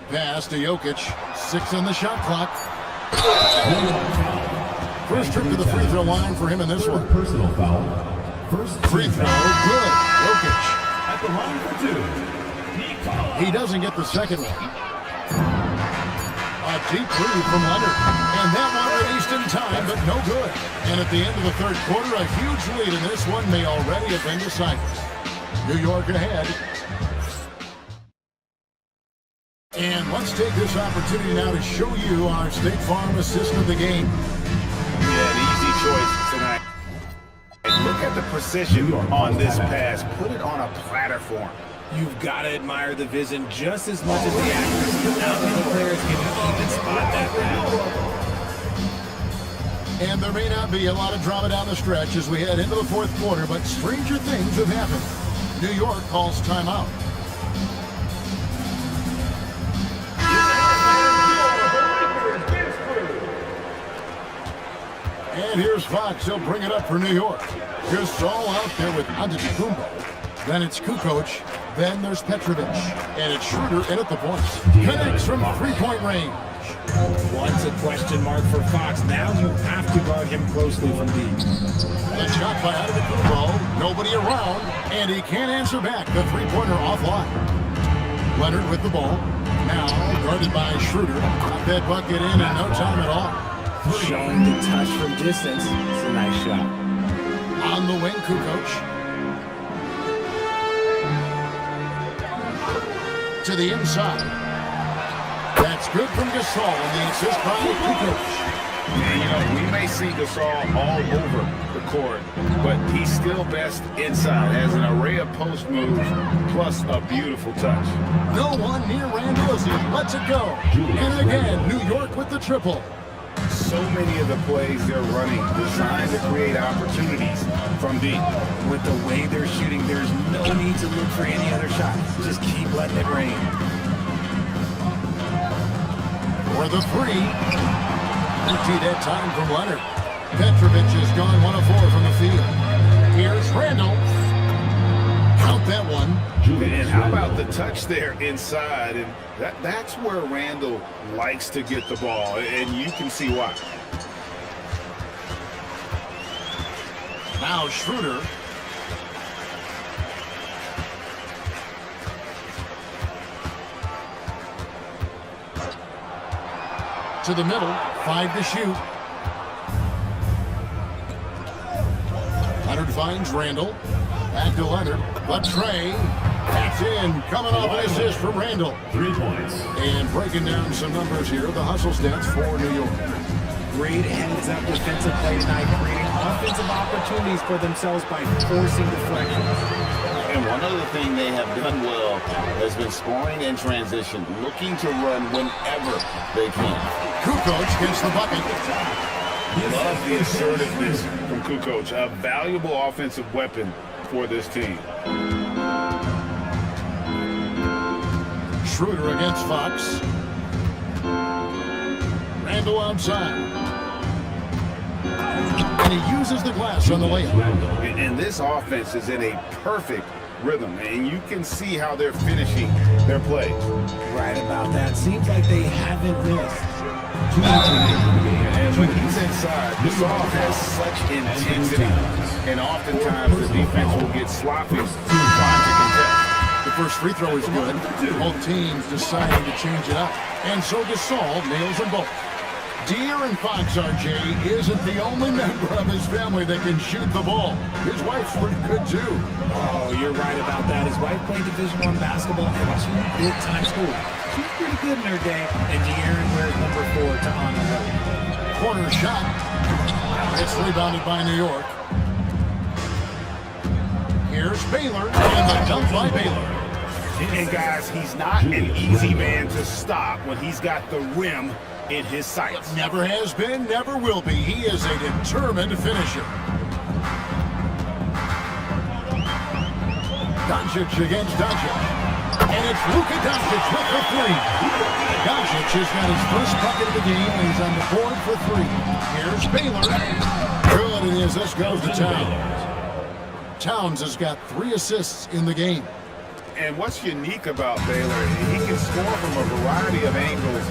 Pass to Jokic. 6 on the shot clock. First trip to the free throw line for him in this one. Personal foul. First Free throw, good. Jokic. at the line for 2. He doesn't get the second one. A deep three from Leonard. And that one released in time, but no good. And at the end of the third quarter, a huge lead in this one may already have been decided. New York ahead. And let's take this opportunity now to show you our State Farm assist of the game. Yeah, an easy choice tonight. And look at the precision on this pass. Put it on a platform. You've got to admire the vision just as much as the accuracy. Not many players can even spot that pass. And there may not be a lot of drama down the stretch as we head into the fourth quarter, but stranger things have happened. New York calls timeout. And here's Fox. He'll bring it up for New York. Gasol out there with Antetokounmpo. Then it's Kukoc. Then there's Petrovic. And it's Schroeder in at the points. Connects from three-point range. Once a question mark for Fox. Now you have to guard him closely from deep. The shot by Antetokounmpo. Nobody around. And he can't answer back. The three-pointer offline. Leonard with the ball. Now guarded by Schroeder. Got that bucket in no time at all. Showing the touch from distance. It's a nice shot. On the wing, Kukoc. To the inside. That's good from Gasol, and the assist by Kukoc. And, you know, we may see Gasol all over the court, but he's still best inside. Has an array of post moves, plus a beautiful touch. No one near Randall as he lets it go. And again, New York with the triple. So many of the plays they're running designed to create opportunities from deep. With the way they're shooting, there's no need to look for any other shot. Just keep letting it rain. For the three. Empty that time from Leonard. Petrovic has gone 1 of 4 from the field. Here's Randall. count that one. And how about the touch there inside? And that's where Randall likes to get the ball, and you can see why. Now Schroeder. To the middle, 5 to shoot. Leonard finds Randall. Back to Leonard. But Trey, that's in. Coming off an assist from Randall. 3 points. And breaking down some numbers here, the hustle stats for New York. Great heads-up defensive play tonight, creating offensive opportunities for themselves by forcing deflections. And one other thing they have done well has been scoring in transition, looking to run whenever they can. Kukoc gets the bucket. Love the assertiveness from Kukoc, a valuable offensive weapon for this team. Schroeder against Fox. Randall outside. And he uses the glass on the layup. And this offense is in a perfect rhythm, and you can see how they're finishing their plays. Right about that. Seems like they haven't missed. And when he's inside, this offense has such intensity, and oftentimes the defense will get sloppy trying to contest. The first free throw is good. Both teams deciding to change it up. And so Gasol nails them both. De'Aaron Fox, RJ, isn't the only member of his family that can shoot the ball. His wife's pretty good, too. Oh, you're right about that. His wife played Division I basketball at 2 big-time schools. She's pretty good in her day, and De'Aaron wears number 4 to honor her. Corner shot. It's rebounded by New York. Here's Baylor, and the dunk by Baylor. And guys, he's not an easy man to stop when he's got the rim in his sights. Never has been, never will be. He is a determined finisher. Doncic against Doncic. And it's Luka Doncic with the 3. Doncic has got his first bucket of the game, and he's on the board for 3. Here's Baylor. Good, and the assist goes to Towns. Towns has got 3 assists in the game. And what's unique about Baylor, he can score from a variety of angles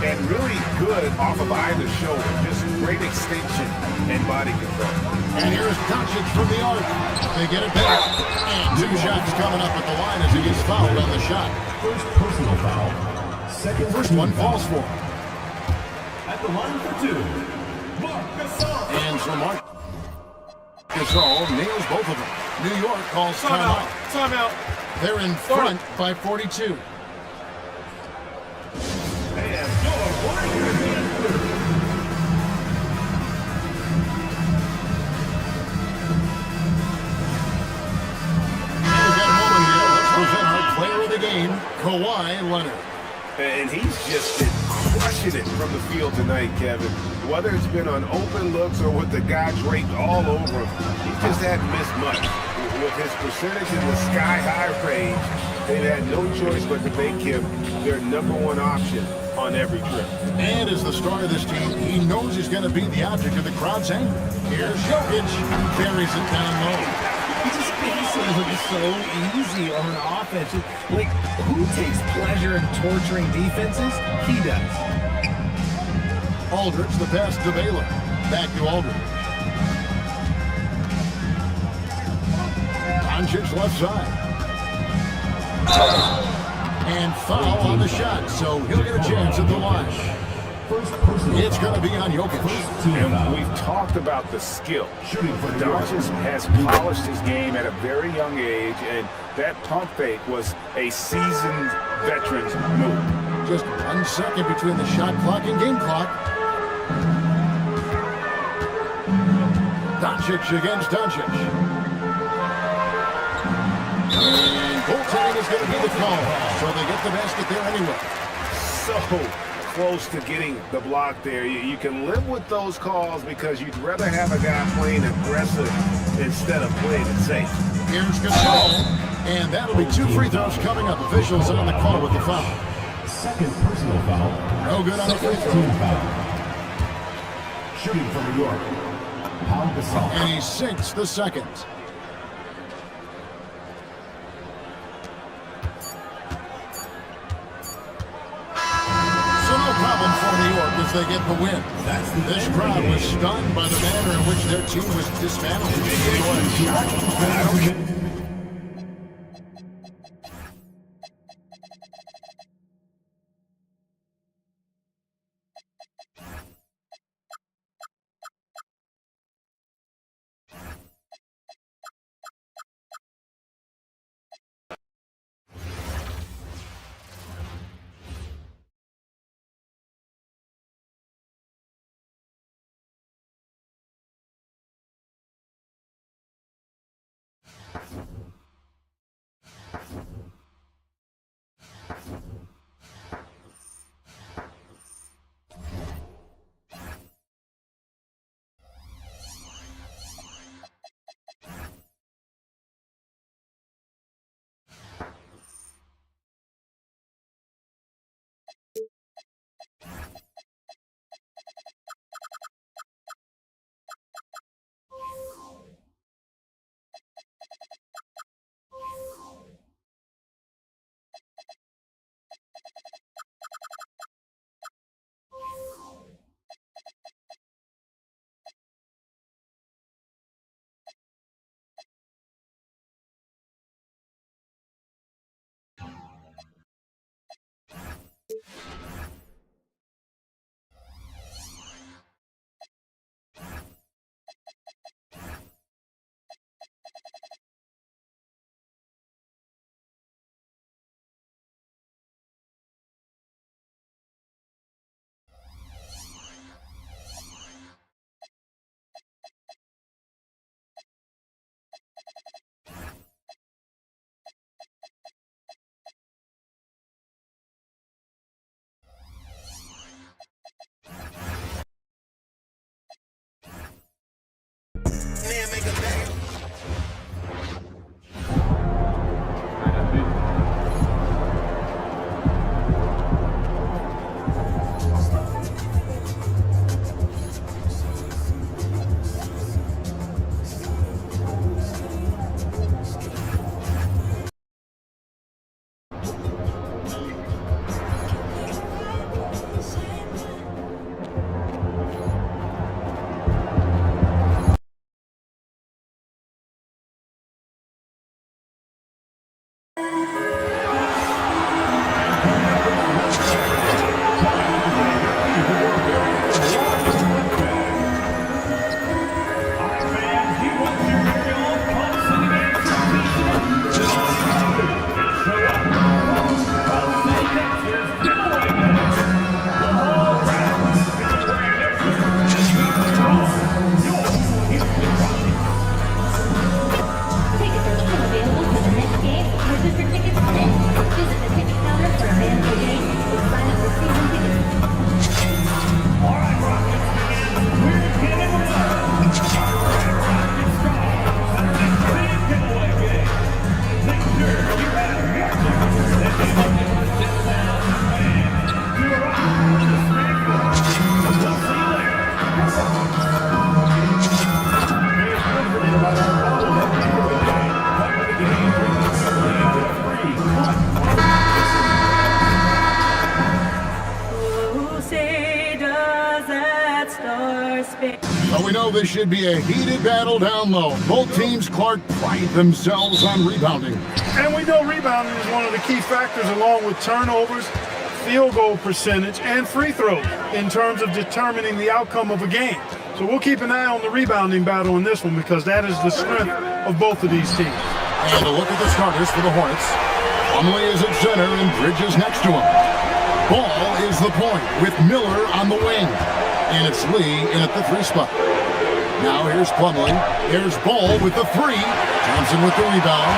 and really good off of either shoulder. Just great extension and body control. And here's Doncic from the arc. They get it back. And 2 shots coming up at the line as he gets fouled on the shot. First personal foul. Second First one falls for him. At the line for 2. Marc Gasol. And so Marc Gasol nails both of them. New York calls timeout. Timeout. They're in front by 42. Player of the game, Kawhi Leonard. And he's just been crushing it from the field tonight, Kevin. Whether it's been on open looks or with the guy draped all over him, he just hadn't missed much. With his percentage in the sky-high range, they've had no choice but to make him their #1 option on every trip. And as the star of this team, he knows he's going to be the object of the crowd's anger. Here's Jokic, buries it down low. He just makes it look so easy on offense. Like, who takes pleasure in torturing defenses? He does. Aldridge, the pass to Baylor. Back to Aldridge. Doncic left side. And foul on the shot, so he'll get a chance at the line. It's going to be on Jokic. And we've talked about the skill. Doncic has polished his game at a very young age, and that pump fake was a seasoned veteran's move. Just 1 second between the shot clock and game clock. Doncic against Doncic. And goaltending is going to be the call, so they get the basket there anyway. So close to getting the block there. You can live with those calls because you'd rather have a guy playing aggressive instead of playing it safe. Here's Gasol, and that'll be 2 free throws coming up. Officials on the call with the foul. Second personal foul. No good on the free throw. Team foul. Shooting from New York. Pau Gasol. And he sinks the second. as they get the win. This crowd was stunned by the manner in which their team was dismantled. Well, we know this should be a heated battle down low. Both teams, Clark, pride themselves on rebounding. And we know rebounding is one of the key factors along with turnovers, field goal percentage, and free throws in terms of determining the outcome of a game. So we'll keep an eye on the rebounding battle in this one because that is the strength of both of these teams. And a look at the starters for the Hornets. Plumlee is at center and Bridges next to him. Ball is the point with Miller on the wing. And it's Lee in at the three spot. Now here's Plumlee. Here's Ball with the three. Thompson with the rebound.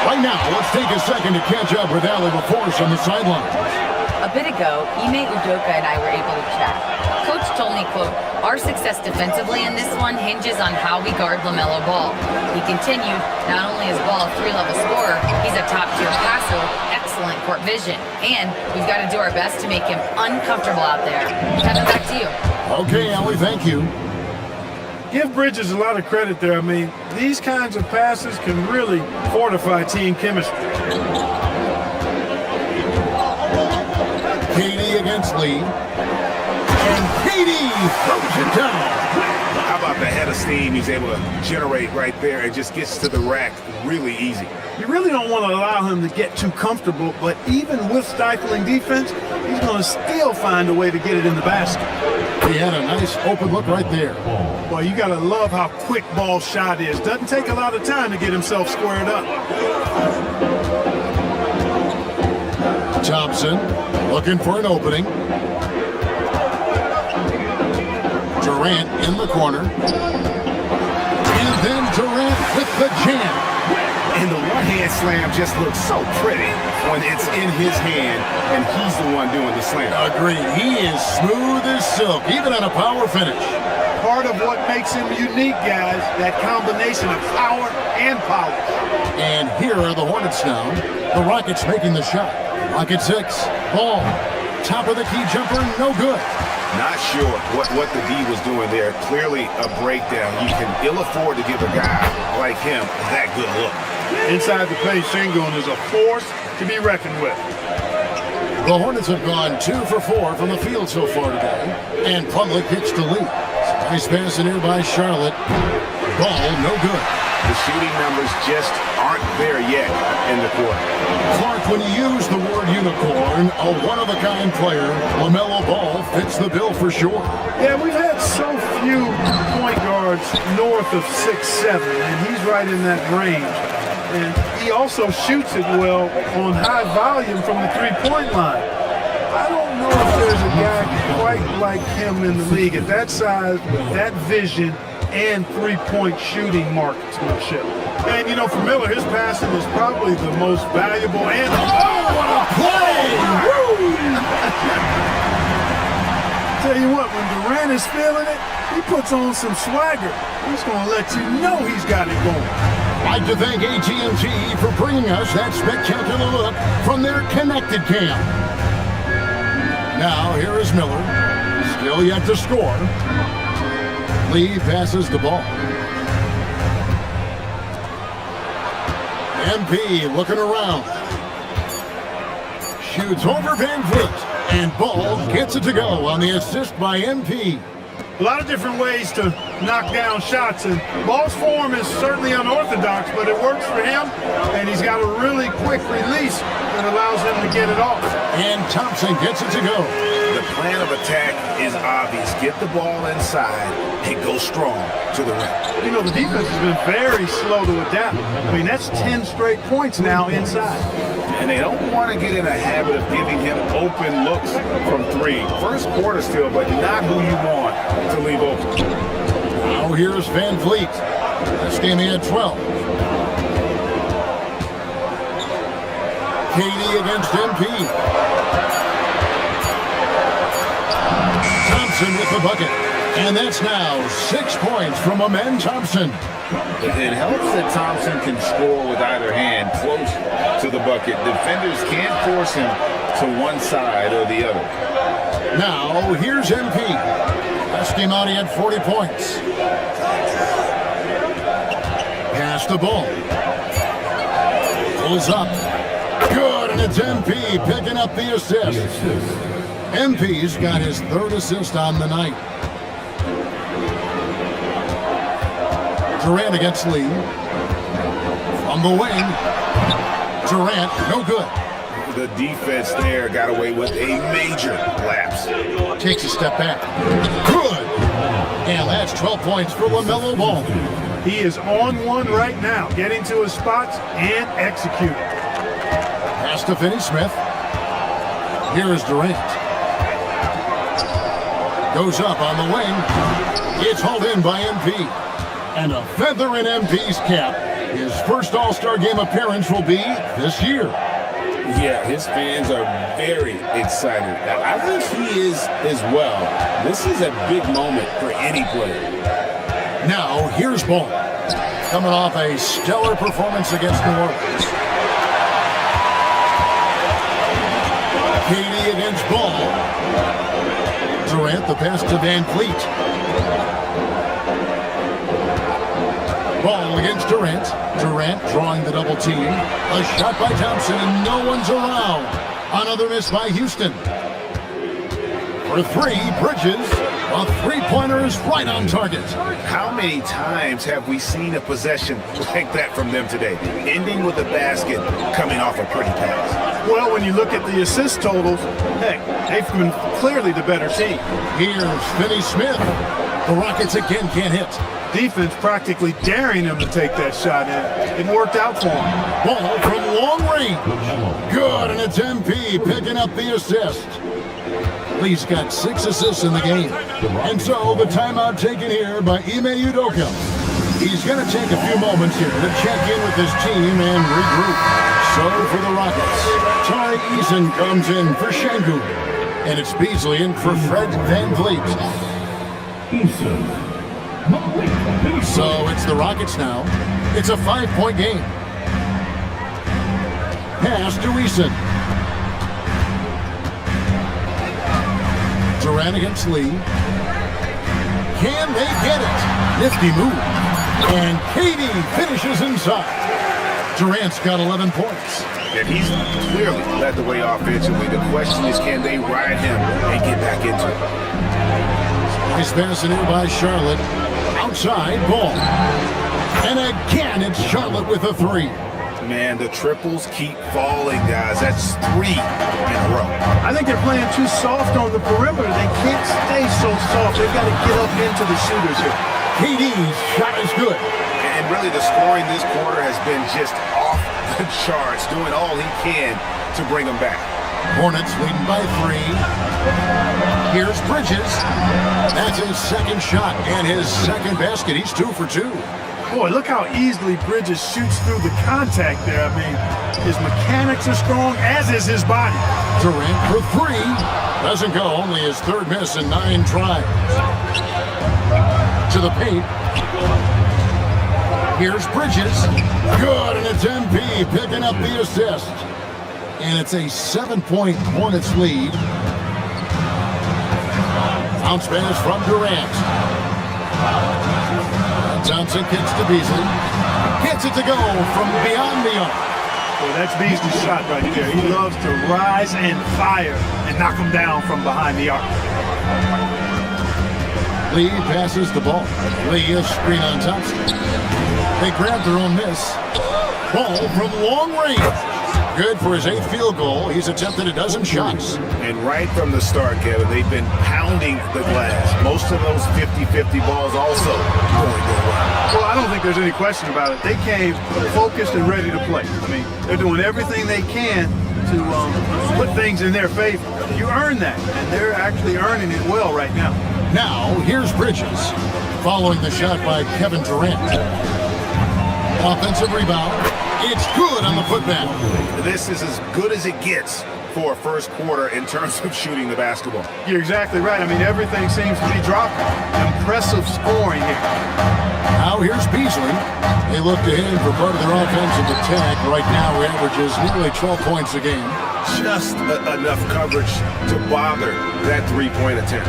Right now, let's take a second to catch up with Allie LaForce on the sideline. A bit ago, Ime Udoka and I were able to chat. Coach told me, quote, our success defensively in this one hinges on how we guard LaMelo Ball. He continued, not only is Ball a three-level scorer, he's a top-tier passer with excellent court vision. And we've got to do our best to make him uncomfortable out there. Kevin, back to you. Okay, Allie, thank you. Give Bridges a lot of credit there. I mean, these kinds of passes can really fortify team chemistry. KD against Lee. And KD throws it down. How about the head of steam he's able to generate right there and just gets to the rack really easy. You really don't want to allow him to get too comfortable, but even with stifling defense, he's going to still find a way to get it in the basket. He had a nice open look right there. Boy, you got to love how quick Ball's shot is. Doesn't take a lot of time to get himself squared up. Thompson looking for an opening. Durant in the corner. And then Durant with the jam. And the one-hand slam just looks so pretty when it's in his hand and he's the one doing the slam. Agreed. He is smooth as silk, even on a power finish. Part of what makes him unique, guys, that combination of power and polish. And here are the Hornets now. The Rockets making the shot. Rocket 6. Ball. Top of the key jumper. No good. Not sure what the D was doing there. Clearly a breakdown. You can ill afford to give a guy like him that good look. Inside the paint, Sengun is a force to be reckoned with. The Hornets have gone 2 for 4 from the field so far today. And Plumlee kicks to Lee. Nice pass in here by Charlotte. Ball, no good. The shooting numbers just aren't there yet in the court. Clark, when you use the word unicorn, a one-of-a-kind player, LaMelo Ball fits the bill for sure. Yeah, we've had so few point guards north of 6'7", and he's right in that range. And he also shoots it well on high volume from the three-point line. I don't know if there's a guy quite like him in the league at that size, with that vision, and three-point shooting marksmanship. And, you know, for Miller, his passing is probably the most valuable and... Oh, what a play! Woo! Tell you what, when Durant is feeling it, he puts on some swagger. He's going to let you know he's got it going. I'd like to thank AT&T for bringing us that spectacular look from their connected cam. Now, here is Miller. Still yet to score. Lee passes the ball. MP looking around. Shoots over Van Vliet. And Ball gets it to go on the assist by MP. A lot of different ways to knock down shots, and Ball's form is certainly unorthodox, but it works for him, and he's got a really quick release that allows him to get it off. And Thompson gets it to go. The plan of attack is obvious. Get the ball inside and go strong to the rim. You know, the defense has been very slow to adapt. I mean, that's 10 straight points now inside. And they don't want to get in a habit of giving him open looks from three. First quarter still, but not who you want to leave open. Now here's Van Vliet. Last game he had 12. KD against MP. Thompson with the bucket. And that's now 6 points from Amen Thompson. It helps that Thompson can score with either hand close to the bucket. Defenders can't force him to one side or the other. Now, here's MP. Last game out, he had 40 points. Pass the ball. Pulls up. Good, and it's MP picking up the assist. MP's got his third assist on the night. Durant against Lee. From the wing. Durant, no good. The defense there got away with a major lapse. Takes a step back. Good. And that's 12 points for LaMelo Ball. He is on one right now, getting to his spots and executing. Pass to Finney-Smith. Here is Durant. Goes up on the wing. It's hauled in by MP. And a feather in MP's cap. His first All-Star Game appearance will be this year. Yeah, his fans are very excited. I think he is as well. This is a big moment for any player. Now, here's Ball. Coming off a stellar performance against New Orleans. KD against Ball. Durant, the pass to Van Vliet. Ball against Durant. Durant drawing the double team. A shot by Thompson, and no one's around. Another miss by Houston. For three, Bridges. A three-pointer is right on target. How many times have we seen a possession like that from them today? Ending with a basket, coming off a pretty pass. Well, when you look at the assist totals, heck, they've been clearly the better team. Here's Finney Smith. The Rockets again can't hit. Defense practically daring him to take that shot in. It worked out for him. Ball from long range. Good, and it's MP picking up the assist. Lee's got 6 assists in the game. And so the timeout taken here by Ime Udoka. He's going to take a few moments here to check in with his team and regroup. So for the Rockets, Ty Eason comes in for Şengün. And it's Beasley in for Fred VanVleet. So it's the Rockets now. It's a 5-point game. Pass to Eason. Durant against Lee. Can they get it? Nifty move. And KD finishes inside. Durant's got 11 points. And he's clearly led the way offensively. The question is, can they ride him and get back into it? He's passing here by Charlotte. Outside, Ball. And again, it's Charlotte with a 3. Man, the triples keep falling, guys. That's 3 in a row. I think they're playing too soft on the perimeter. They can't stay so soft. They've got to get up into the shooters here. KD's shot is good. And really, the scoring this quarter has been just off the charts, doing all he can to bring them back. Hornets leading by 3. Here's Bridges. That's his second shot and his second basket. He's 2 for 2. Boy, look how easily Bridges shoots through the contact there. I mean, his mechanics are strong, as is his body. Durant for 3. Doesn't go, only his third miss in 9 tries. To the paint. Here's Bridges. Good, and it's MP picking up the assist. And it's a 7-point Hornets lead. Bounce pass from Durant. Johnson kicks to Beasley. Gets it to go from beyond the arc. Well, that's Beasley's shot right there. He loves to rise and fire and knock him down from behind the arc. Lee passes the ball. Lee is screen on Thompson. They grab their own miss. Ball from long range. Good for his 8th field goal. He's attempted a dozen shots. And right from the start, Kevin, they've been pounding the glass. Most of those 50-50 balls also going their way. Well, I don't think there's any question about it. They came focused and ready to play. I mean, they're doing everything they can to put things in their favor. You earn that, and they're actually earning it well right now. Now, here's Bridges, following the shot by Kevin Durant. Offensive rebound. It's good on the putback. This is as good as it gets for a first quarter in terms of shooting the basketball. You're exactly right. I mean, everything seems to be dropping. Impressive scoring here. Now here's Beasley. They look to him for part of their offensive attack. Right now, he averages nearly 12 points a game. Just enough coverage to bother that three-point attempt.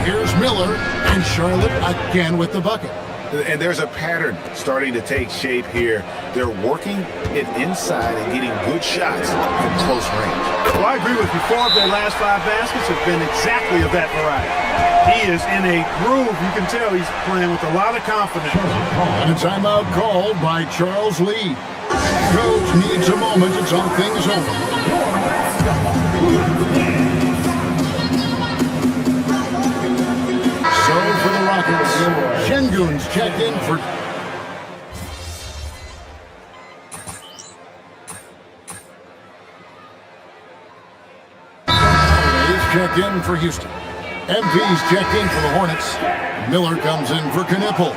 Here's Miller, and Charlotte again with the bucket. And there's a pattern starting to take shape here. They're working it inside and getting good shots from close range. Well, I agree with you. 4 of their last 5 baskets have been exactly of that variety. He is in a groove. You can tell he's playing with a lot of confidence. And a timeout called by Charles Lee. Coach needs a moment to talk things over. So for the Rockets, Şengün's checked in for... He's checked in for Houston. MP's checked in for the Hornets. Miller comes in for Knipple.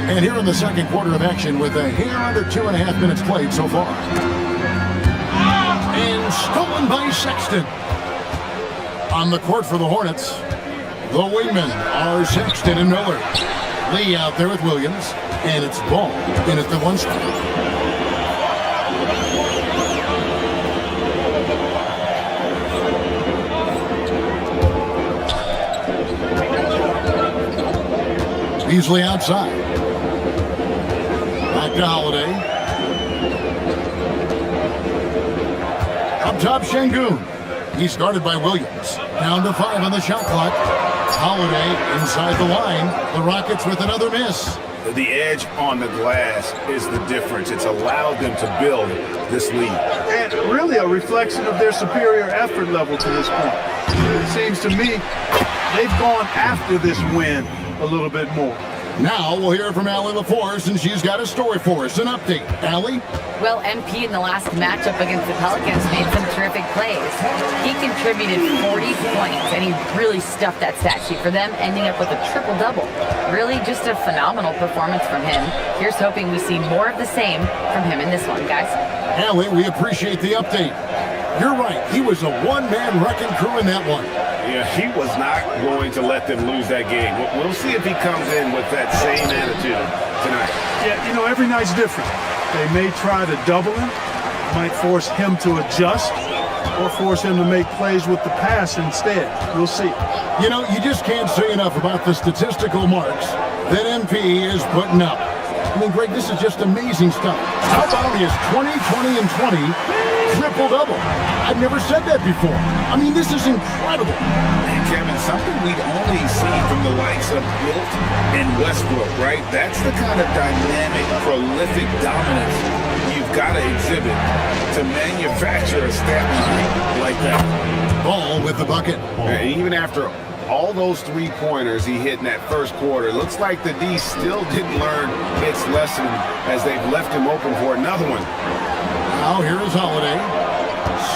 And here in the second quarter of action with a hair under 2.5 minutes played so far. And stolen by Sexton. On the court for the Hornets, the wingmen are Sexton and Miller. Lee out there with Williams, and it's Ball in at the 1 spot. Beasley outside. Back to Holiday. Up top, Şengün. He's guarded by Williams. Down to 5 on the shot clock. Holiday inside the line. The Rockets with another miss. The edge on the glass is the difference. It's allowed them to build this lead. And really a reflection of their superior effort level to this point. It seems to me they've gone after this win a little bit more. Now we'll hear from Allie LaForce, and she's got a story for us. An update. Allie? Well, MP in the last matchup against the Pelicans made some terrific plays. He contributed 40 points, and he really stuffed that stat sheet for them, ending up with a triple-double. Really just a phenomenal performance from him. Here's hoping we see more of the same from him in this one, guys. Allie, we appreciate the update. You're right. He was a one-man wrecking crew in that one. Yeah, he was not going to let them lose that game. We'll see if he comes in with that same attitude tonight. Yeah, you know, every night's different. They may try to double him, might force him to adjust, or force him to make plays with the pass instead. We'll see. You know, you just can't say enough about the statistical marks that MP is putting up. I mean, Greg, this is just amazing stuff. How about his 20, 20, and 20 triple-double? I've never said that before. I mean, this is incredible. And Kevin, something we'd only see from the likes of Wilt and Westbrook, right? That's the kind of dynamic, prolific dominance you've got to exhibit to manufacture a stat line like that. Ball with the bucket. And even after all those three-pointers he hit in that first quarter, looks like the D still didn't learn its lesson as they've left him open for another one. Now here is Holiday.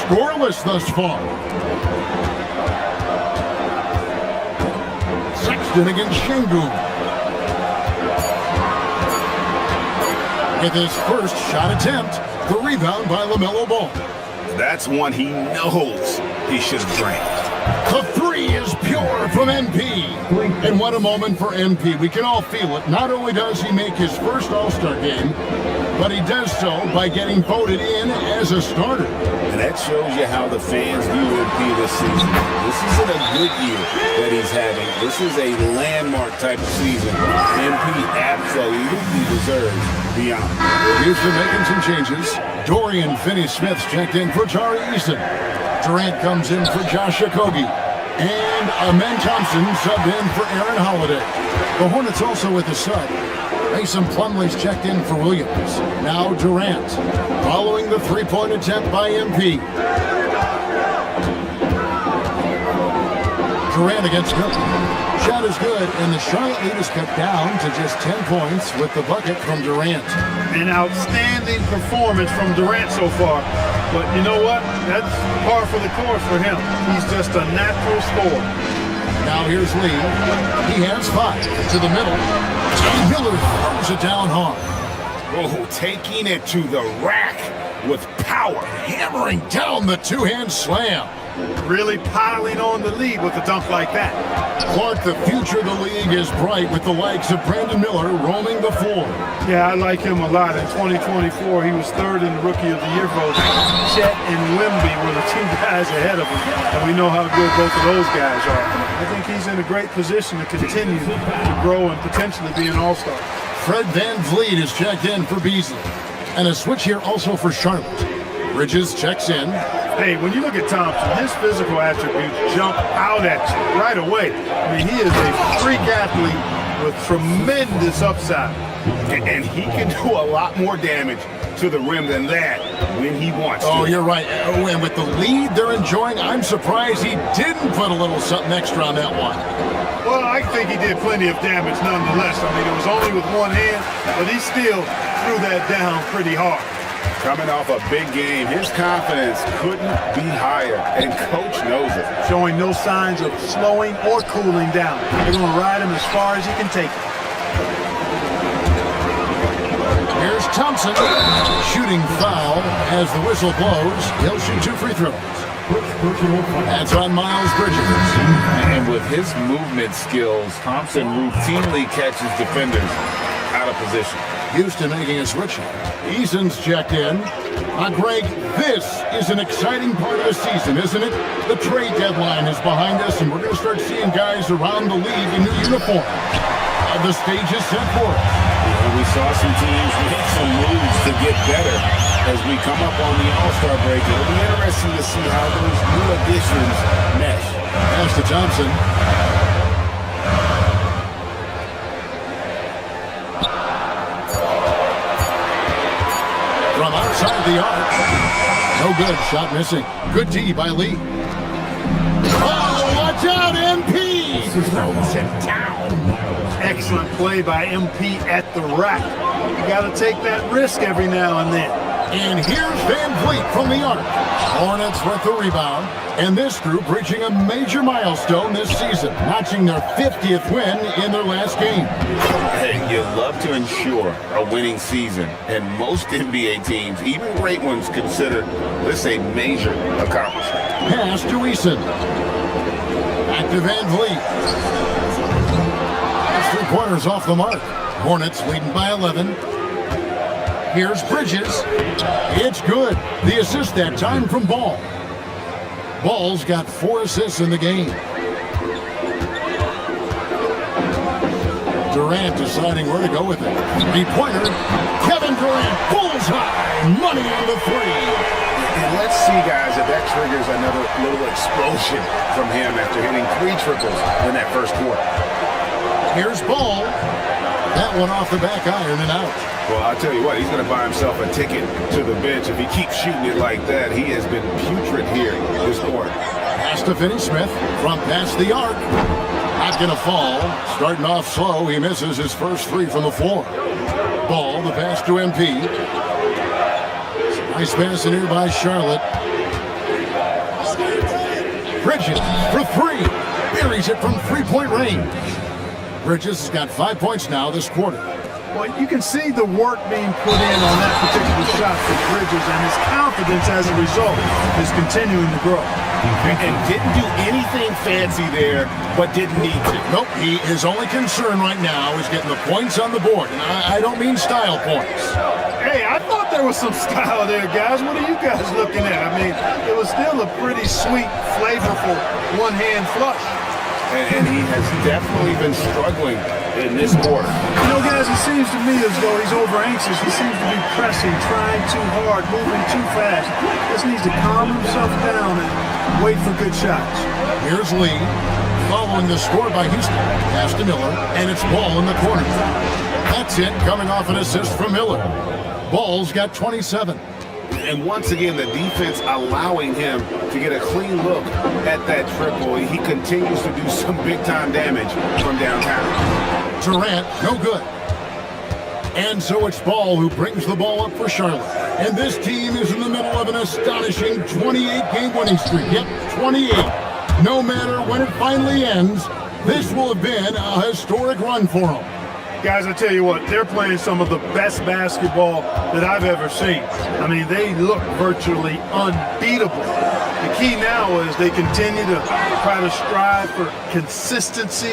Scoreless thus far. Sexton against Şengün. With his first shot attempt, the rebound by LaMelo Ball. That's one he knows he should have drained. The three is pure from MP. And what a moment for MP. We can all feel it. Not only does he make his first All-Star game, but he does so by getting voted in as a starter. And that shows you how the fans view MP this season. This isn't a good year that he's having. This is a landmark type of season. MP absolutely deserves the honor. Houston making some changes. Dorian Finney-Smith checked in for Tari Eason. Durant comes in for Josh Okogie. And Amen Thompson subbed in for Aaron Holiday. The Hornets also with a sub. Mason Plumlee's checked in for Williams. Now Durant, following the three-point attempt by MP. Durant against Milton. Shot is good, and the Charlotte lead is cut down to just 10 points with the bucket from Durant. An outstanding performance from Durant so far. But you know what? That's par for the course for him. He's just a natural scorer. Now here's Lee. He has 5 to the middle. And Miller throws it down hard. Oh, taking it to the rack with power. Hammering down the two-hand slam. Really piling on the lead with a dunk like that. Clark, the future of the league is bright with the likes of Brandon Miller roaming the floor. Yeah, I like him a lot. In 2024, he was third in the Rookie of the Year vote. Chet and Wemby were the two guys ahead of him, and we know how good both of those guys are. I think he's in a great position to continue to grow and potentially be an all-star. Fred VanVleet is checked in for Beasley. And a switch here also for Charlotte. Bridges checks in. Hey, when you look at Thompson, his physical attributes jump out at you right away. I mean, he is a freak athlete with tremendous upside. And he can do a lot more damage to the rim than that when he wants to. Oh, you're right. Oh, and with the lead they're enjoying, I'm surprised he didn't put a little something extra on that one. Well, I think he did plenty of damage nonetheless. I mean, it was only with one hand, but he still threw that down pretty hard. Coming off a big game, his confidence couldn't be higher, and Coach knows it. Showing no signs of slowing or cooling down. They're going to ride him as far as he can take it. Here's Thompson. Shooting foul as the whistle blows. He'll shoot 2 free throws. That's on Miles Bridges. And with his movement skills, Thompson routinely catches defenders out of position. Houston making a switch. Eason's checked in. Greg, this is an exciting part of the season, isn't it? The trade deadline is behind us, and we're going to start seeing guys around the league in new uniform. The stage is set for it. We saw some teams make some moves to get better as we come up on the All-Star break. It'll be interesting to see how those new additions mesh. Pass to Thompson. From outside the arc. No good. Shot missing. Good D by Lee. Oh, watch out, MP! Throws him down. Excellent play by MP at the rack. You got to take that risk every now and then. And here's Van Vliet from the arc. Hornets with the rebound. And this group reaching a major milestone this season, notching their 50th win in their last game. Hey, you love to ensure a winning season, and most NBA teams, even great ones, consider this a major accomplishment. Pass to Eason. Back to Van Vliet. That's 3 pointers off the mark. Hornets leading by 11. Here's Bridges. It's good. The assist that time from Ball. Ball's got 4 assists in the game. Durant deciding where to go with it. 3-pointer. Kevin Durant. Bullseye. Money on the 3. And let's see, guys, if that triggers another little explosion from him after hitting 3 triples in that first quarter. Here's Ball. That one off the back iron and out. Well, I'll tell you what, he's going to buy himself a ticket to the bench. If he keeps shooting it like that, he has been putrid here this quarter. Pass to Finney-Smith from past the arc. Not going to fall. Starting off slow, he misses his first 3 from the floor. Ball, the pass to MP. Nice pass in here by Charlotte. Bridges for 3. Buries it from 3-point range. Bridges has got 5 points now this quarter. Well, you can see the work being put in on that particular shot for Bridges, and his confidence as a result is continuing to grow. And didn't do anything fancy there, but didn't need to. Nope, his only concern right now is getting the points on the board. And I don't mean style points. Hey, I thought there was some style there, guys. What are you guys looking at? I mean, it was still a pretty sweet, flavorful one-hand flush. And he has definitely been struggling in this quarter. You know, guys, it seems to me as though he's over-anxious. He seems to be pressing, trying too hard, moving too fast. Just needs to calm himself down and wait for good shots. Here's Lee, following the score by Houston. Pass to Miller, and it's Ball in the corner. That's it, coming off an assist from Miller. Ball's got 27. And once again, the defense allowing him to get a clean look at that triple. He continues to do some big-time damage from downtown. Durant, no good. And so it's Ball who brings the ball up for Charlotte. And this team is in the middle of an astonishing 28-game winning streak. Yep, 28. No matter when it finally ends, this will have been a historic run for them. Guys, I tell you what, they're playing some of the best basketball that I've ever seen. I mean, they look virtually unbeatable. The key now is they continue to try to strive for consistency,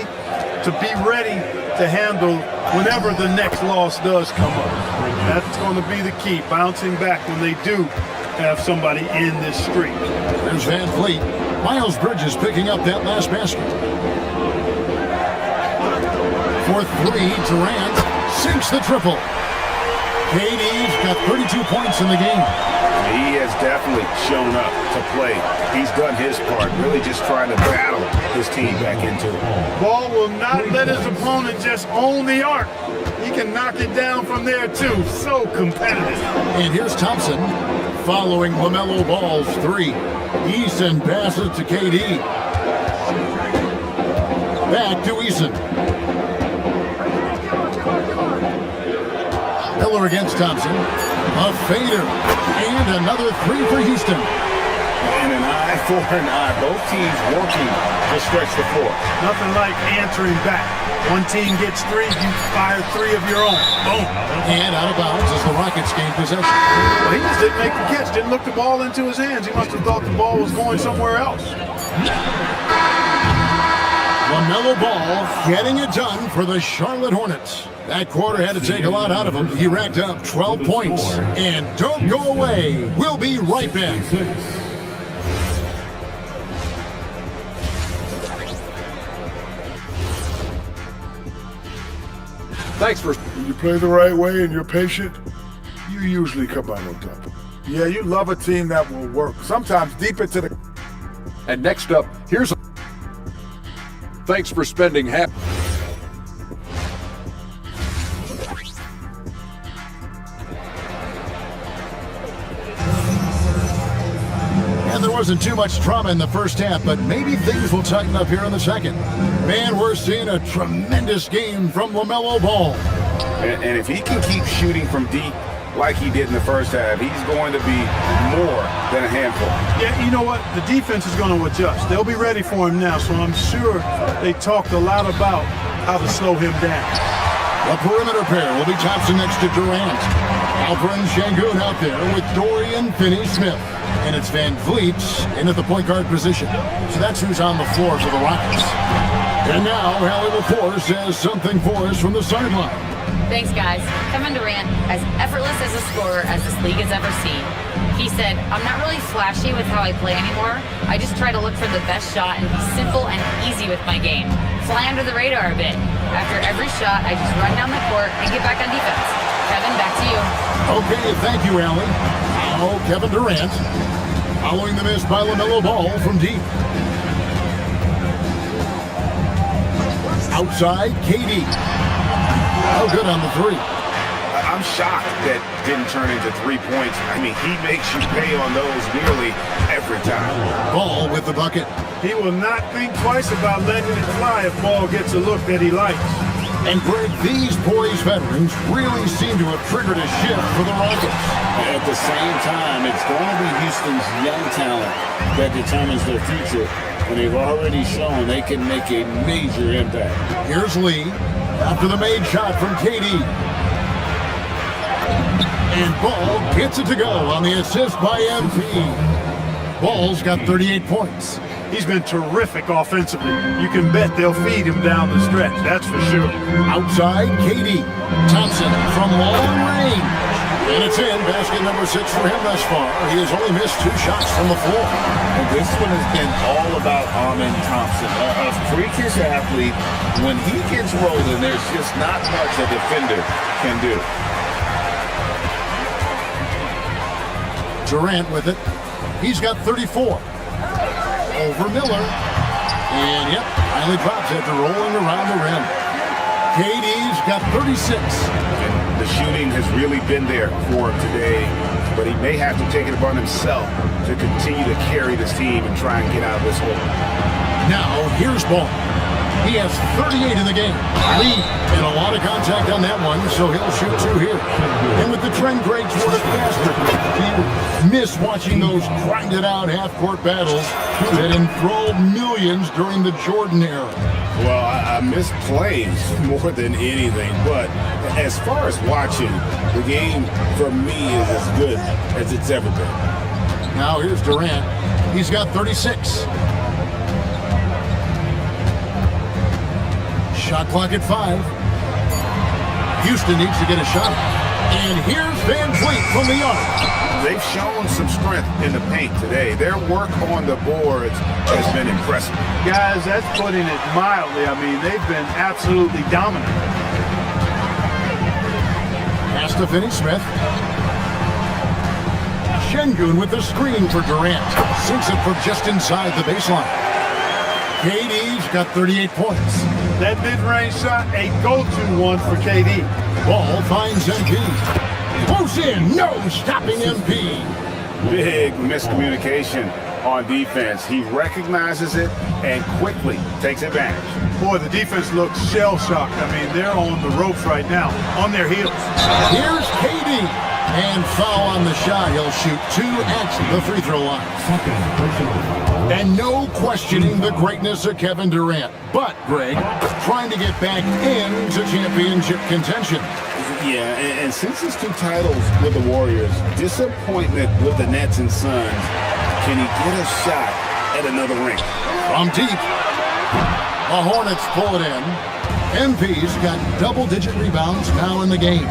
to be ready to handle whenever the next loss does come up. That's going to be the key, bouncing back when they do have somebody in this streak. There's Van Vliet. Miles Bridges picking up that last basket. For 3, Durant sinks the triple. KD's got 32 points in the game. He has definitely shown up to play. He's done his part, really just trying to battle his team back into it. Ball will not let his opponent just own the arc. He can knock it down from there too. So competitive. And here's Thompson following LaMelo Ball's 3. Eason passes to KD. Back to Eason. Miller against Thompson. A fader. And another 3 for Houston. And an eye for an eye. Both teams working to stretch the floor. Nothing like answering back. One team gets 3, you fire 3 of your own. Boom. And out of bounds as the Rockets gain possession. Well, he just didn't make the catch. Didn't look the ball into his hands. He must have thought the ball was going somewhere else. LaMelo Ball getting it done for the Charlotte Hornets. That quarter had to take a lot out of him. He racked up 12 points. And don't go away. We'll be right back. Thanks for... When you play the right way and you're patient, you usually come out on top. Yeah, you love a team that will work. Sometimes deep into the... And next up, here's a... Thanks for spending half... And there wasn't too much drama in the first half, but maybe things will tighten up here in the second. Man, we're seeing a tremendous game from LaMelo Ball. And if he can keep shooting from deep like he did in the first half, he's going to be more than a handful. Yeah, you know what? The defense is going to adjust. They'll be ready for him now, so I'm sure they talked a lot about how to slow him down. The perimeter pair will be Thompson next to Durant. Alperen Sengun out there with Dorian Finney-Smith. And it's Van Vliet in at the point guard position. So that's who's on the floor for the Rockets. And now, Hallie LaForce has something for us from the sideline. Thanks, guys. Kevin Durant, as effortless as a scorer as this league has ever seen. He said, I'm not really flashy with how I play anymore. I just try to look for the best shot and be simple and easy with my game. Fly under the radar a bit. After every shot, I just run down the court and get back on defense. Kevin, back to you. Okay, thank you, Allie. Now, Kevin Durant, following the miss by LaMelo Ball from deep. Outside, KD. Oh, good on the three. I'm shocked that didn't turn into 3 points. I mean, he makes you pay on those nearly every time. Ball with the bucket. He will not think twice about letting it fly if Ball gets a look that he likes. And Greg, these poised veterans really seem to have triggered a shift for the Rockets. At the same time, it's going to be Houston's young talent that determines their future, and they've already shown they can make a major impact. Here's Lee after the made shot from KD. And Ball gets it to go on the assist by MP. Ball's got 38 points. He's been terrific offensively. You can bet they'll feed him down the stretch, that's for sure. Outside, KD. Thompson from long range. And it's in, basket number 6 for him thus far. He has only missed 2 shots from the floor. And this one has been all about Amen Thompson, a freakish athlete. When he gets rolling, there's just not much a defender can do. Durant with it. He's got 34. Over Miller. And yep, finally drops after rolling around the rim. KD's got 36. And the shooting has really been there for him today, but he may have to take it upon himself to continue to carry this team and try and get out of this hole. Now, here's Ball. He has 38 in the game. Lee, and a lot of contact on that one, so he'll shoot 2 here. And with the trend breaks work faster, you miss watching those grinded-out half-court battles that enthralled millions during the Jordan era. Well, I miss plays more than anything, but as far as watching, the game for me is as good as it's ever been. Now here's Durant. He's got 36. Shot clock at 5. Houston needs to get a shot. And here's Van Vliet from the arc. They've shown some strength in the paint today. Their work on the boards has been impressive. Guys, that's putting it mildly. I mean, they've been absolutely dominant. Pass to Finney-Smith. Sengun with the screen for Durant. Sinks it from just inside the baseline. KD's got 38 points. That mid-range shot, a go-to one for KD. Ball finds MP. Close in, no stopping MP. Big miscommunication on defense. He recognizes it and quickly takes advantage. Boy, the defense looks shell-shocked. I mean, they're on the ropes right now, on their heels. Here's KD. And foul on the shot. He'll shoot 2 at the free throw line. And no questioning the greatness of Kevin Durant. But, Greg, trying to get back into championship contention. Yeah, and since his 2 titles with the Warriors, disappointment with the Nets and Suns, can he get a shot at another ring? From deep, the Hornets pull it in. MP's got double-digit rebounds now in the game.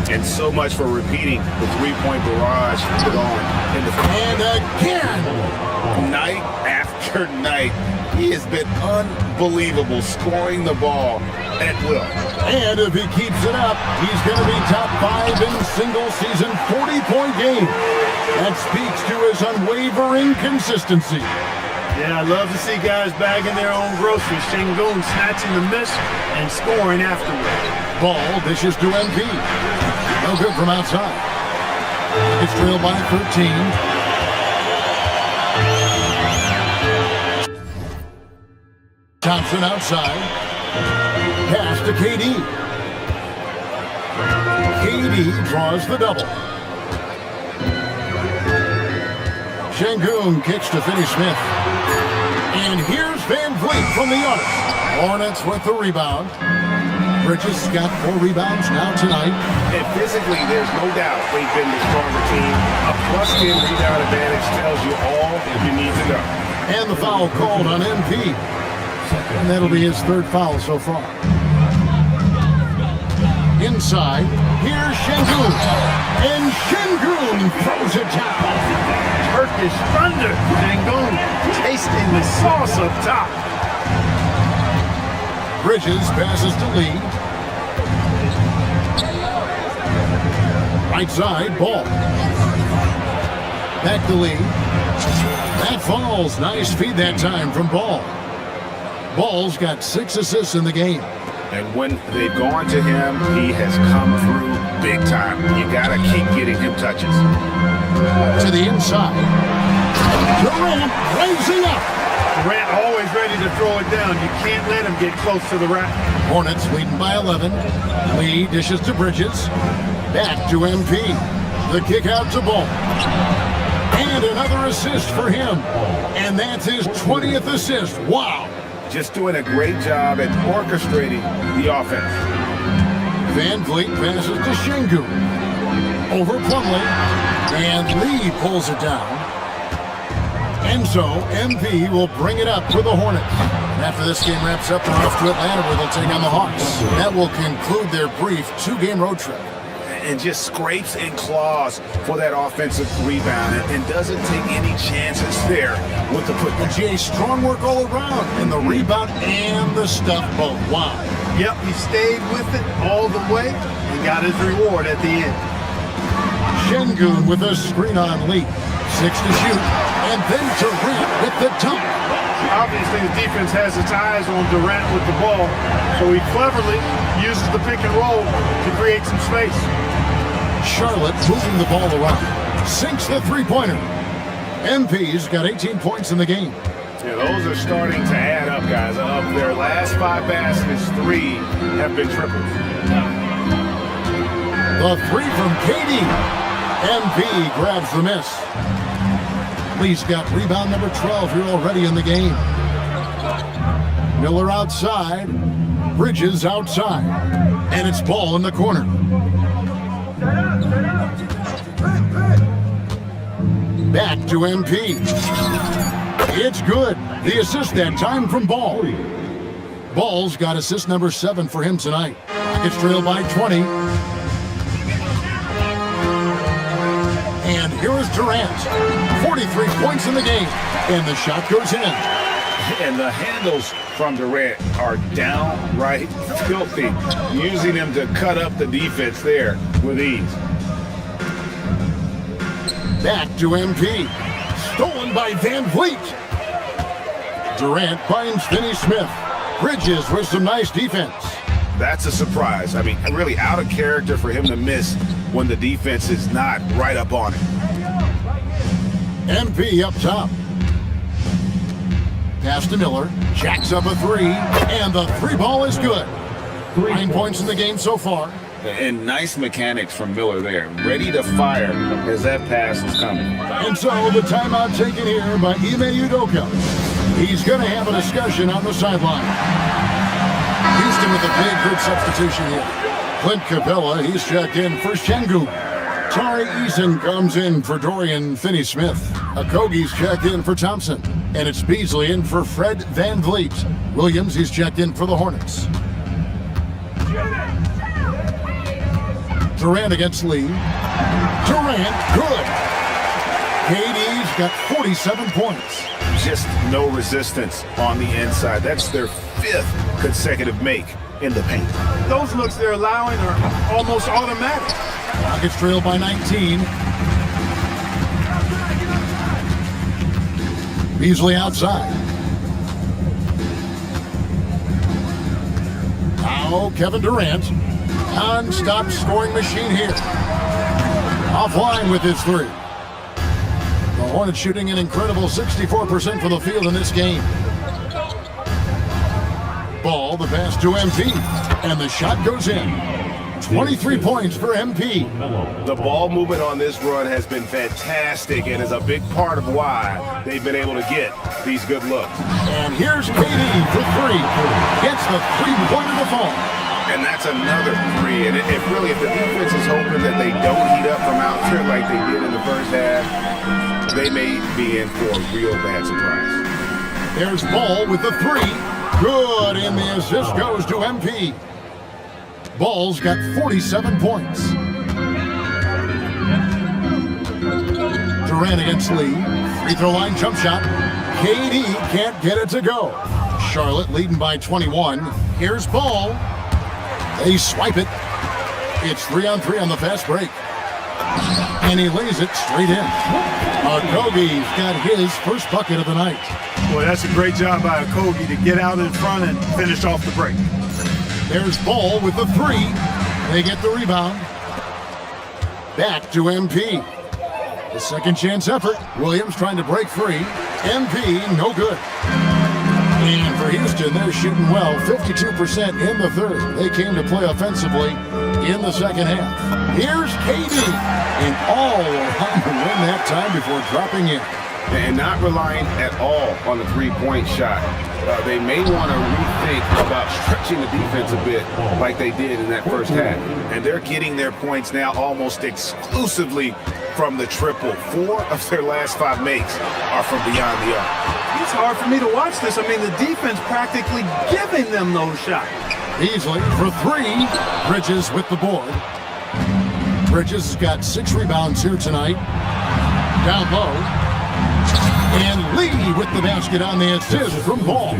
And so much for repeating the 3-point barrage put on in the and again, night after night, he has been unbelievable scoring the ball at will. And if he keeps it up, he's going to be top 5 in single-season 40-point game. That speaks to his unwavering consistency. Yeah, I love to see guys bagging their own groceries. Şengün snatching the miss and scoring afterward. Ball dishes to MP. No good from outside. It's trailed by 13. Thompson outside. Pass to KD. KD draws the double. Şengün kicks to Finney-Smith. And here's Van Vliet from the arc. Hornets with the rebound. Bridges got 4 rebounds now tonight. And physically, there's no doubt they've been the stronger team. A +10 rebound advantage tells you all you need to know. And the foul called on MP. And that'll be his 3rd foul so far. Inside, here's Şengün. And Şengün throws it down. Turkish thunder. Şengün tasting the sauce up top. Bridges passes to Lee. Right side, Ball. Back to Lee. That falls. Nice feed that time from Ball. Ball's got 6 assists in the game. And when they've gone to him, he has come through big time. You got to keep getting him touches. To the inside. Durant raising up. Durant always ready to throw it down. You can't let him get close to the rack. Hornets leading by 11. Lee dishes to Bridges. Back to MP. The kick out to Ball. And another assist for him. And that's his 20th assist. Wow. Just doing a great job at orchestrating the offense. Van Vliet passes to Şengün. Over Plumlee. And Lee pulls it down. And so MP will bring it up for the Hornets. And after this game wraps up, they're off to Atlanta where they'll take on the Hawks. That will conclude their brief 2-game road trip. And just scrapes and claws for that offensive rebound and doesn't take any chances there with the putback. Jay, strong work all around in the rebound and the stuff both. Wow. Yep, he stayed with it all the way and got his reward at the end. Şengün with a screen on Lee. 6 to shoot. And then Durant with the dunk. Obviously, the defense has its eyes on Durant with the ball, so he cleverly uses the pick and roll to create some space. Charlotte moving the ball around. Sinks the three-pointer. MP's got 18 points in the game. Yeah, those are starting to add up, guys. Of their last 5 baskets, 3 have been triples. The 3 from KD. MP grabs the miss. Lee's got rebound number 12 here already in the game. Miller outside. Bridges outside. And it's Ball in the corner. Back to MP. It's good. The assist that time from Ball. Ball's got assist number 7 for him tonight. It's trailed by 20. And here is Durant. 43 points in the game. And the shot goes in. And the handles from Durant are downright filthy, using him to cut up the defense there with ease. Back to MP. Stolen by Van Vliet. Durant finds Finney-Smith. Bridges with some nice defense. That's a surprise. I mean, really out of character for him to miss when the defense is not right up on it. MP up top. Pass to Miller. Jacks up a 3. And the 3 ball is good. 9 points in the game so far. And nice mechanics from Miller there. Ready to fire as that pass was coming. And so the timeout taken here by Ime Udoka. He's going to have a discussion on the sideline. Houston with a big group substitution here. Clint Capella, he's checked in for Şengün. Tari Eason comes in for Dorian Finney-Smith. Okogie's checked in for Thompson. And it's Beasley in for Fred Van Vliet. Williams, he's checked in for the Hornets. Durant against Lee. Durant, good. KD's got 47 points. Just no resistance on the inside. That's their 5th consecutive make in the paint. Those looks they're allowing are almost automatic. Rockets trail by 19. Beasley outside. Now Kevin Durant. Non-stop scoring machine here. Offline with his three. The Hornets shooting an incredible 64% from the field in this game. Ball, the pass to MP, and the shot goes in. 23 points for MP. The ball movement on this run has been fantastic and is a big part of why they've been able to get these good looks. And here's KD for three. Gets the three-pointer to fall. And that's another three. And if the defense is hoping that they don't heat up from out there like they did in the first half, they may be in for a real bad surprise. There's Ball with the three. Good, and the assist goes to MP. Ball's got 47 points. Durant against Lee. Free throw line jump shot. KD can't get it to go. Charlotte leading by 21. Here's Ball. They swipe it. It's 3-on-3 on the fast break. And he lays it straight in. Okogie's got his first bucket of the night. Boy, that's a great job by Okogie to get out in front and finish off the break. There's Ball with the three. They get the rebound. Back to MP. The second chance effort. Williams trying to break free. MP, no good. And for Houston, they're shooting well. 52% in the third. They came to play offensively in the second half. Here's KD. And all on to win that time before dropping in. And not relying at all on the three-point shot. They may want to rethink about stretching the defense a bit like they did in that first half. And they're getting their points now almost exclusively from the triple. 4 of their last 5 makes are from beyond the arc. It's hard for me to watch this. I mean, the defense practically giving them those shots. Beasley for three. Bridges with the board. Bridges has got 6 rebounds here tonight. Down low. And Lee with the basket on the assist from Ball.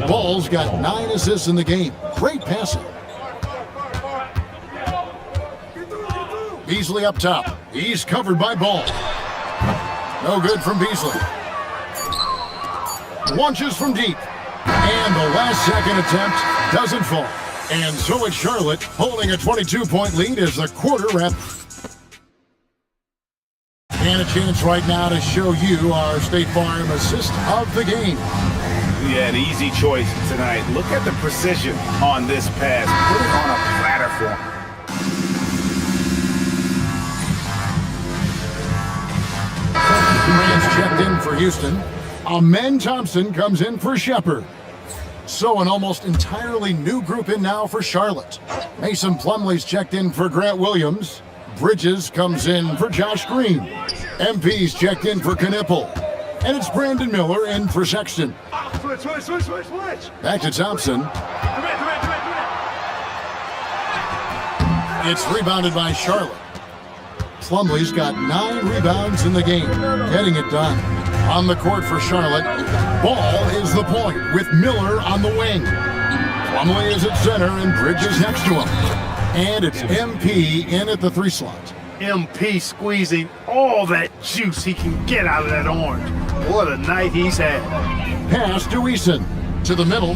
Ball's got 9 assists in the game. Great passing. Beasley up top. He's covered by Ball. No good from Beasley. Launches from deep. And the last second attempt doesn't fall. And so it's Charlotte holding a 22-point lead as the quarter wrap. And a chance right now to show you our State Farm assist of the game. Yeah, an easy choice tonight. Look at the precision on this pass. Put it on a platter for him. Durant's checked in for Houston. Amen Thompson comes in for Shepherd. So an almost entirely new group in now for Charlotte. Mason Plumlee's checked in for Grant Williams. Bridges comes in for Josh Green. MP's checked in for Knipple. And it's Brandon Miller in for Sexton. Switch. Back to Thompson. It's rebounded by Charlotte. Plumlee's got 9 rebounds in the game, getting it done. On the court for Charlotte, Ball is the point with Miller on the wing. Plumlee is at center and Bridges next to him. And it's MP in at the 3 slot. MP squeezing all that juice he can get out of that orange. What a night he's had. Pass to Eason. To the middle.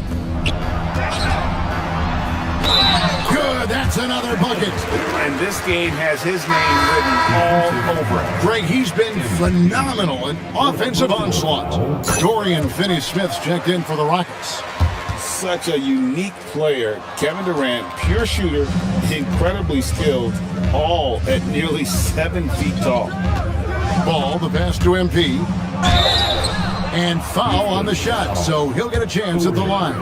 Good, that's another bucket. And this game has his name written all over it. Greg, he's been phenomenal in offensive onslaught. Dorian Finney-Smith's checked in for the Rockets. Such a unique player. Kevin Durant, pure shooter, incredibly skilled, all at nearly 7 feet tall. Ball, the pass to MP. And foul on the shot, so he'll get a chance at the line.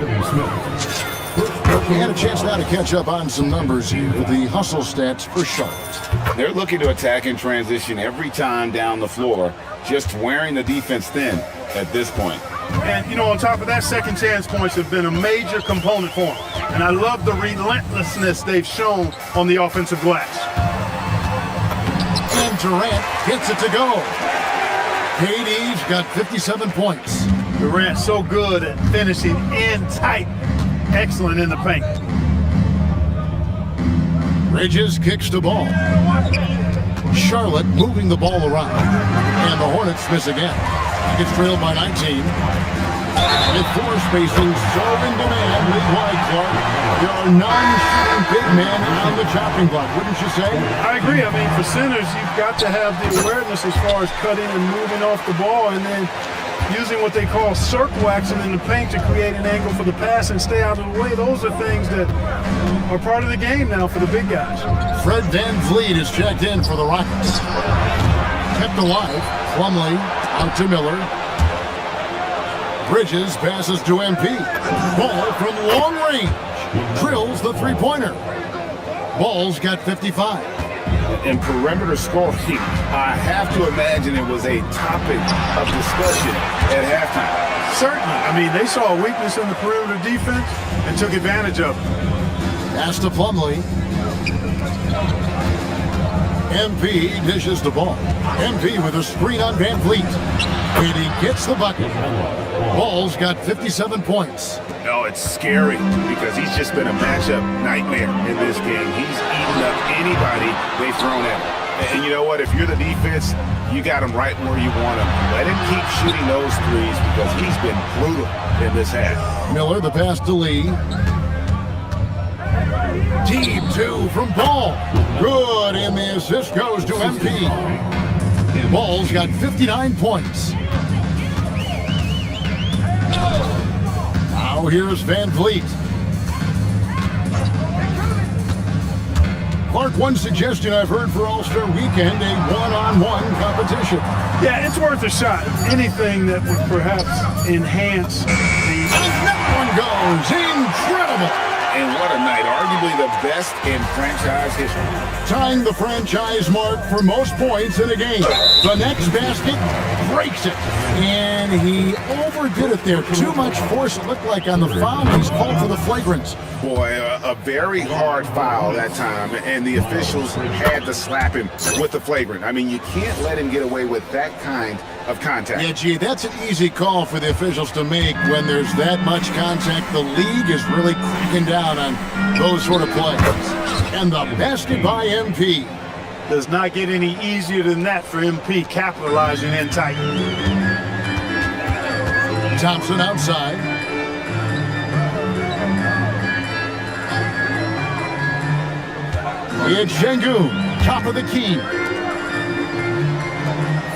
He had a chance now to catch up on some numbers here. The hustle stats for Charlotte. They're looking to attack in transition every time down the floor, just wearing the defense thin at this point. And, you know, on top of that, second chance points have been a major component for him. And I love the relentlessness they've shown on the offensive glass. And Durant gets it to go. KD's got 57 points. Durant so good at finishing in tight. Excellent in the paint. Bridges kicks the ball. Charlotte moving the ball around. And the Hornets Hornets miss again. Gets trailed by 19. With 4 spacing, so in demand, league wide, Clark. There are 9 shooting big men on the chopping block, wouldn't you say? I agree. I mean, for centers, you've got to have the awareness as far as cutting and moving off the ball, and then using what they call circle action in the paint to create an angle for the pass and stay out of the way. Those are things that are part of the game now for the big guys. Fred VanVleet is checked in for the Rockets. Kept alive. Plumlee out to Miller. Bridges passes to MP. Ball from long range. Drills the three-pointer. Ball's got 55. In perimeter scoring, I have to imagine it was a topic of discussion at halftime. Certainly. I mean, they saw a weakness in the perimeter defense and took advantage of it. Pass to Plumlee. MP dishes the ball. MP with a screen on VanVleet. And he gets the bucket. Ball's got 57 points. No, it's scary because he's just been a matchup nightmare in this game. He's eaten up anybody they've thrown at him. And you know what? If you're the defense, you got him right where you want him. Let him keep shooting those threes because he's been brutal in this half. Miller, the pass to Lee. Deep 2 from Ball. Good, and the assist goes to MP. Ball's got 59 points. Now here's VanVleet. Clark, one suggestion I've heard for All-Star Weekend, a one-on-one competition. Yeah, it's worth a shot. Anything that would perhaps enhance the... And that one goes. Incredible. And what a night. Arguably the best in franchise history. Tying the franchise mark for most points in a game. The next basket breaks it. And he overdid it there. Too much force, it looked like, on the foul. He's called for the flagrant. Boy, a very hard foul that time, and the officials had to slap him with the flagrant. I mean, you can't let him get away with that kind of contact. Yeah, gee, that's an easy call for the officials to make when there's that much contact. The league is really cracking down on those sort of plays. And the basket by MP. Does not get any easier than that for MP, capitalizing in tight. Thompson outside. It's Şengün, top of the key.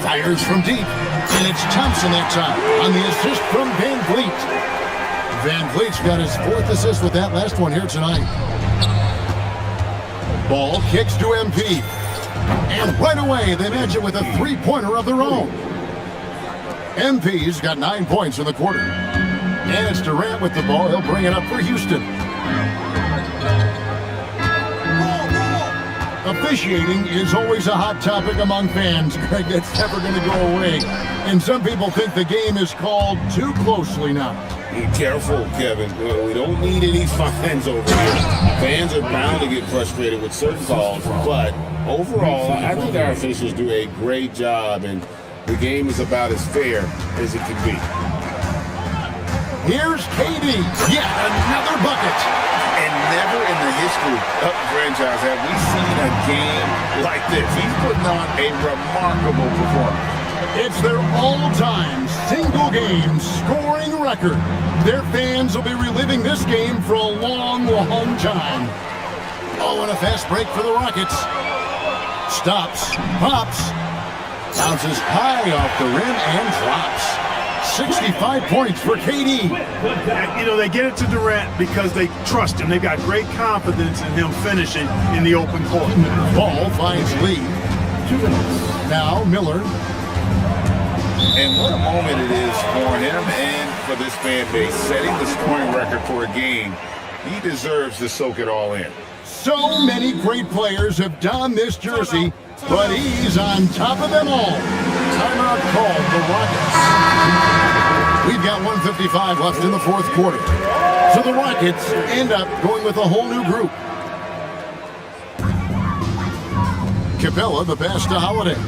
Fires from deep, and it's Thompson that time on the assist from VanVleet. VanVleet's got his 4th assist with that last one here tonight. Ball kicks to MP. And right away, they match it with a three-pointer of their own. MP's got 9 points in the quarter. And it's Durant with the ball. He'll bring it up for Houston. Officiating is always a hot topic among fans. Greg, that's never going to go away. And some people think the game is called too closely now. Be careful, Kevin. We don't need any fines over here. Fans are bound to get frustrated with certain calls, but overall, I think our officials do a great job, and the game is about as fair as it can be. Here's KD. Yet another bucket. And never in the history of the franchise have we seen a game like this. He's putting on a remarkable performance. It's their all-time single-game scoring record. Their fans will be reliving this game for a long, long time. Oh, and a fast break for the Rockets. Stops, pops, bounces high off the rim and drops. 65 points for KD. You know, they get it to Durant because they trust him. They've got great confidence in him finishing in the open court. Ball finds Lee. Now Miller. And what a moment it is for him and for this fan base. Setting the scoring record for a game, he deserves to soak it all in. So many great players have donned this jersey, but he's on top of them all. Timeout called the Rockets. We've got 1:55 left in the 4th quarter. So the Rockets end up going with a whole new group. Capella, the pass to Holiday.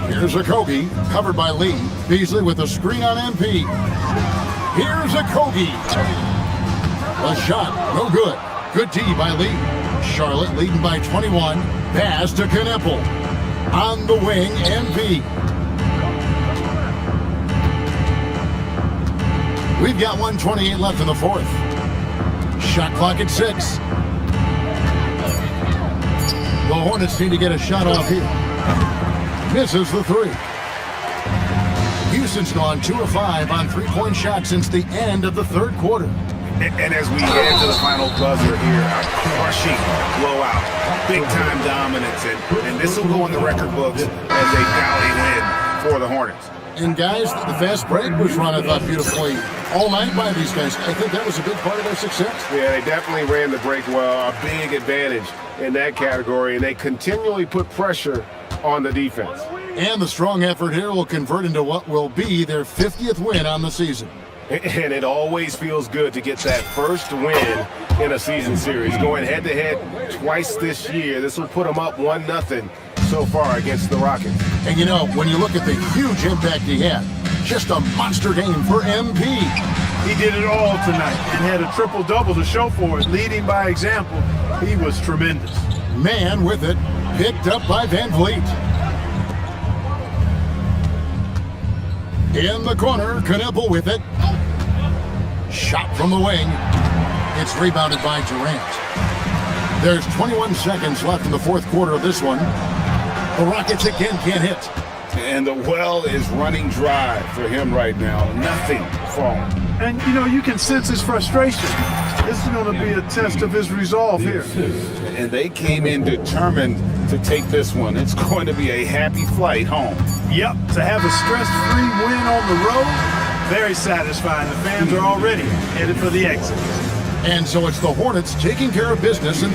Here's Okogie, covered by Lee. Beasley with a screen on MP. Here's Okogie. A shot, no good. Good D by Lee. Charlotte leading by 21. Pass to Kneppel. On the wing, MP. We've got 1:28 left in the fourth. Shot clock at 6. The Hornets need to get a shot off here. Misses the 3. Houston's gone 2 of 5 on three-point shots since the end of the third quarter. And as we head to the final buzzer here, a crushing blowout, big-time dominance, and this will go in the record books as a gaudy win for the Hornets. And guys, the fast break was run, I thought, beautifully all night by these guys. I think that was a big part of their success. Yeah, they definitely ran the break well, a big advantage in that category, and they continually put pressure on the defense. And the strong effort here will convert into what will be their 50th win on the season. And it always feels good to get that first win in a season series. Going head-to-head twice this year, this will put them up 1-0 so far against the Rockets. And you know, when you look at the huge impact he had, just a monster game for MP. He did it all tonight and had a triple-double to show for it. Leading by example, he was tremendous. Man with it, picked up by Van Vliet. In the corner, Knueppel with it. Shot from the wing. It's rebounded by Durant. There's 21 seconds left in the fourth quarter of this one. The Rockets again can't hit. And the well is running dry for him right now. Nothing falling. And, you know, you can sense his frustration. This is going to be a test of his resolve here. And they came in determined to take this one. It's going to be a happy flight home. Yep, to have a stress-free win on the road, very satisfying. The fans are already headed for the exit. And so it's the Hornets taking care of business and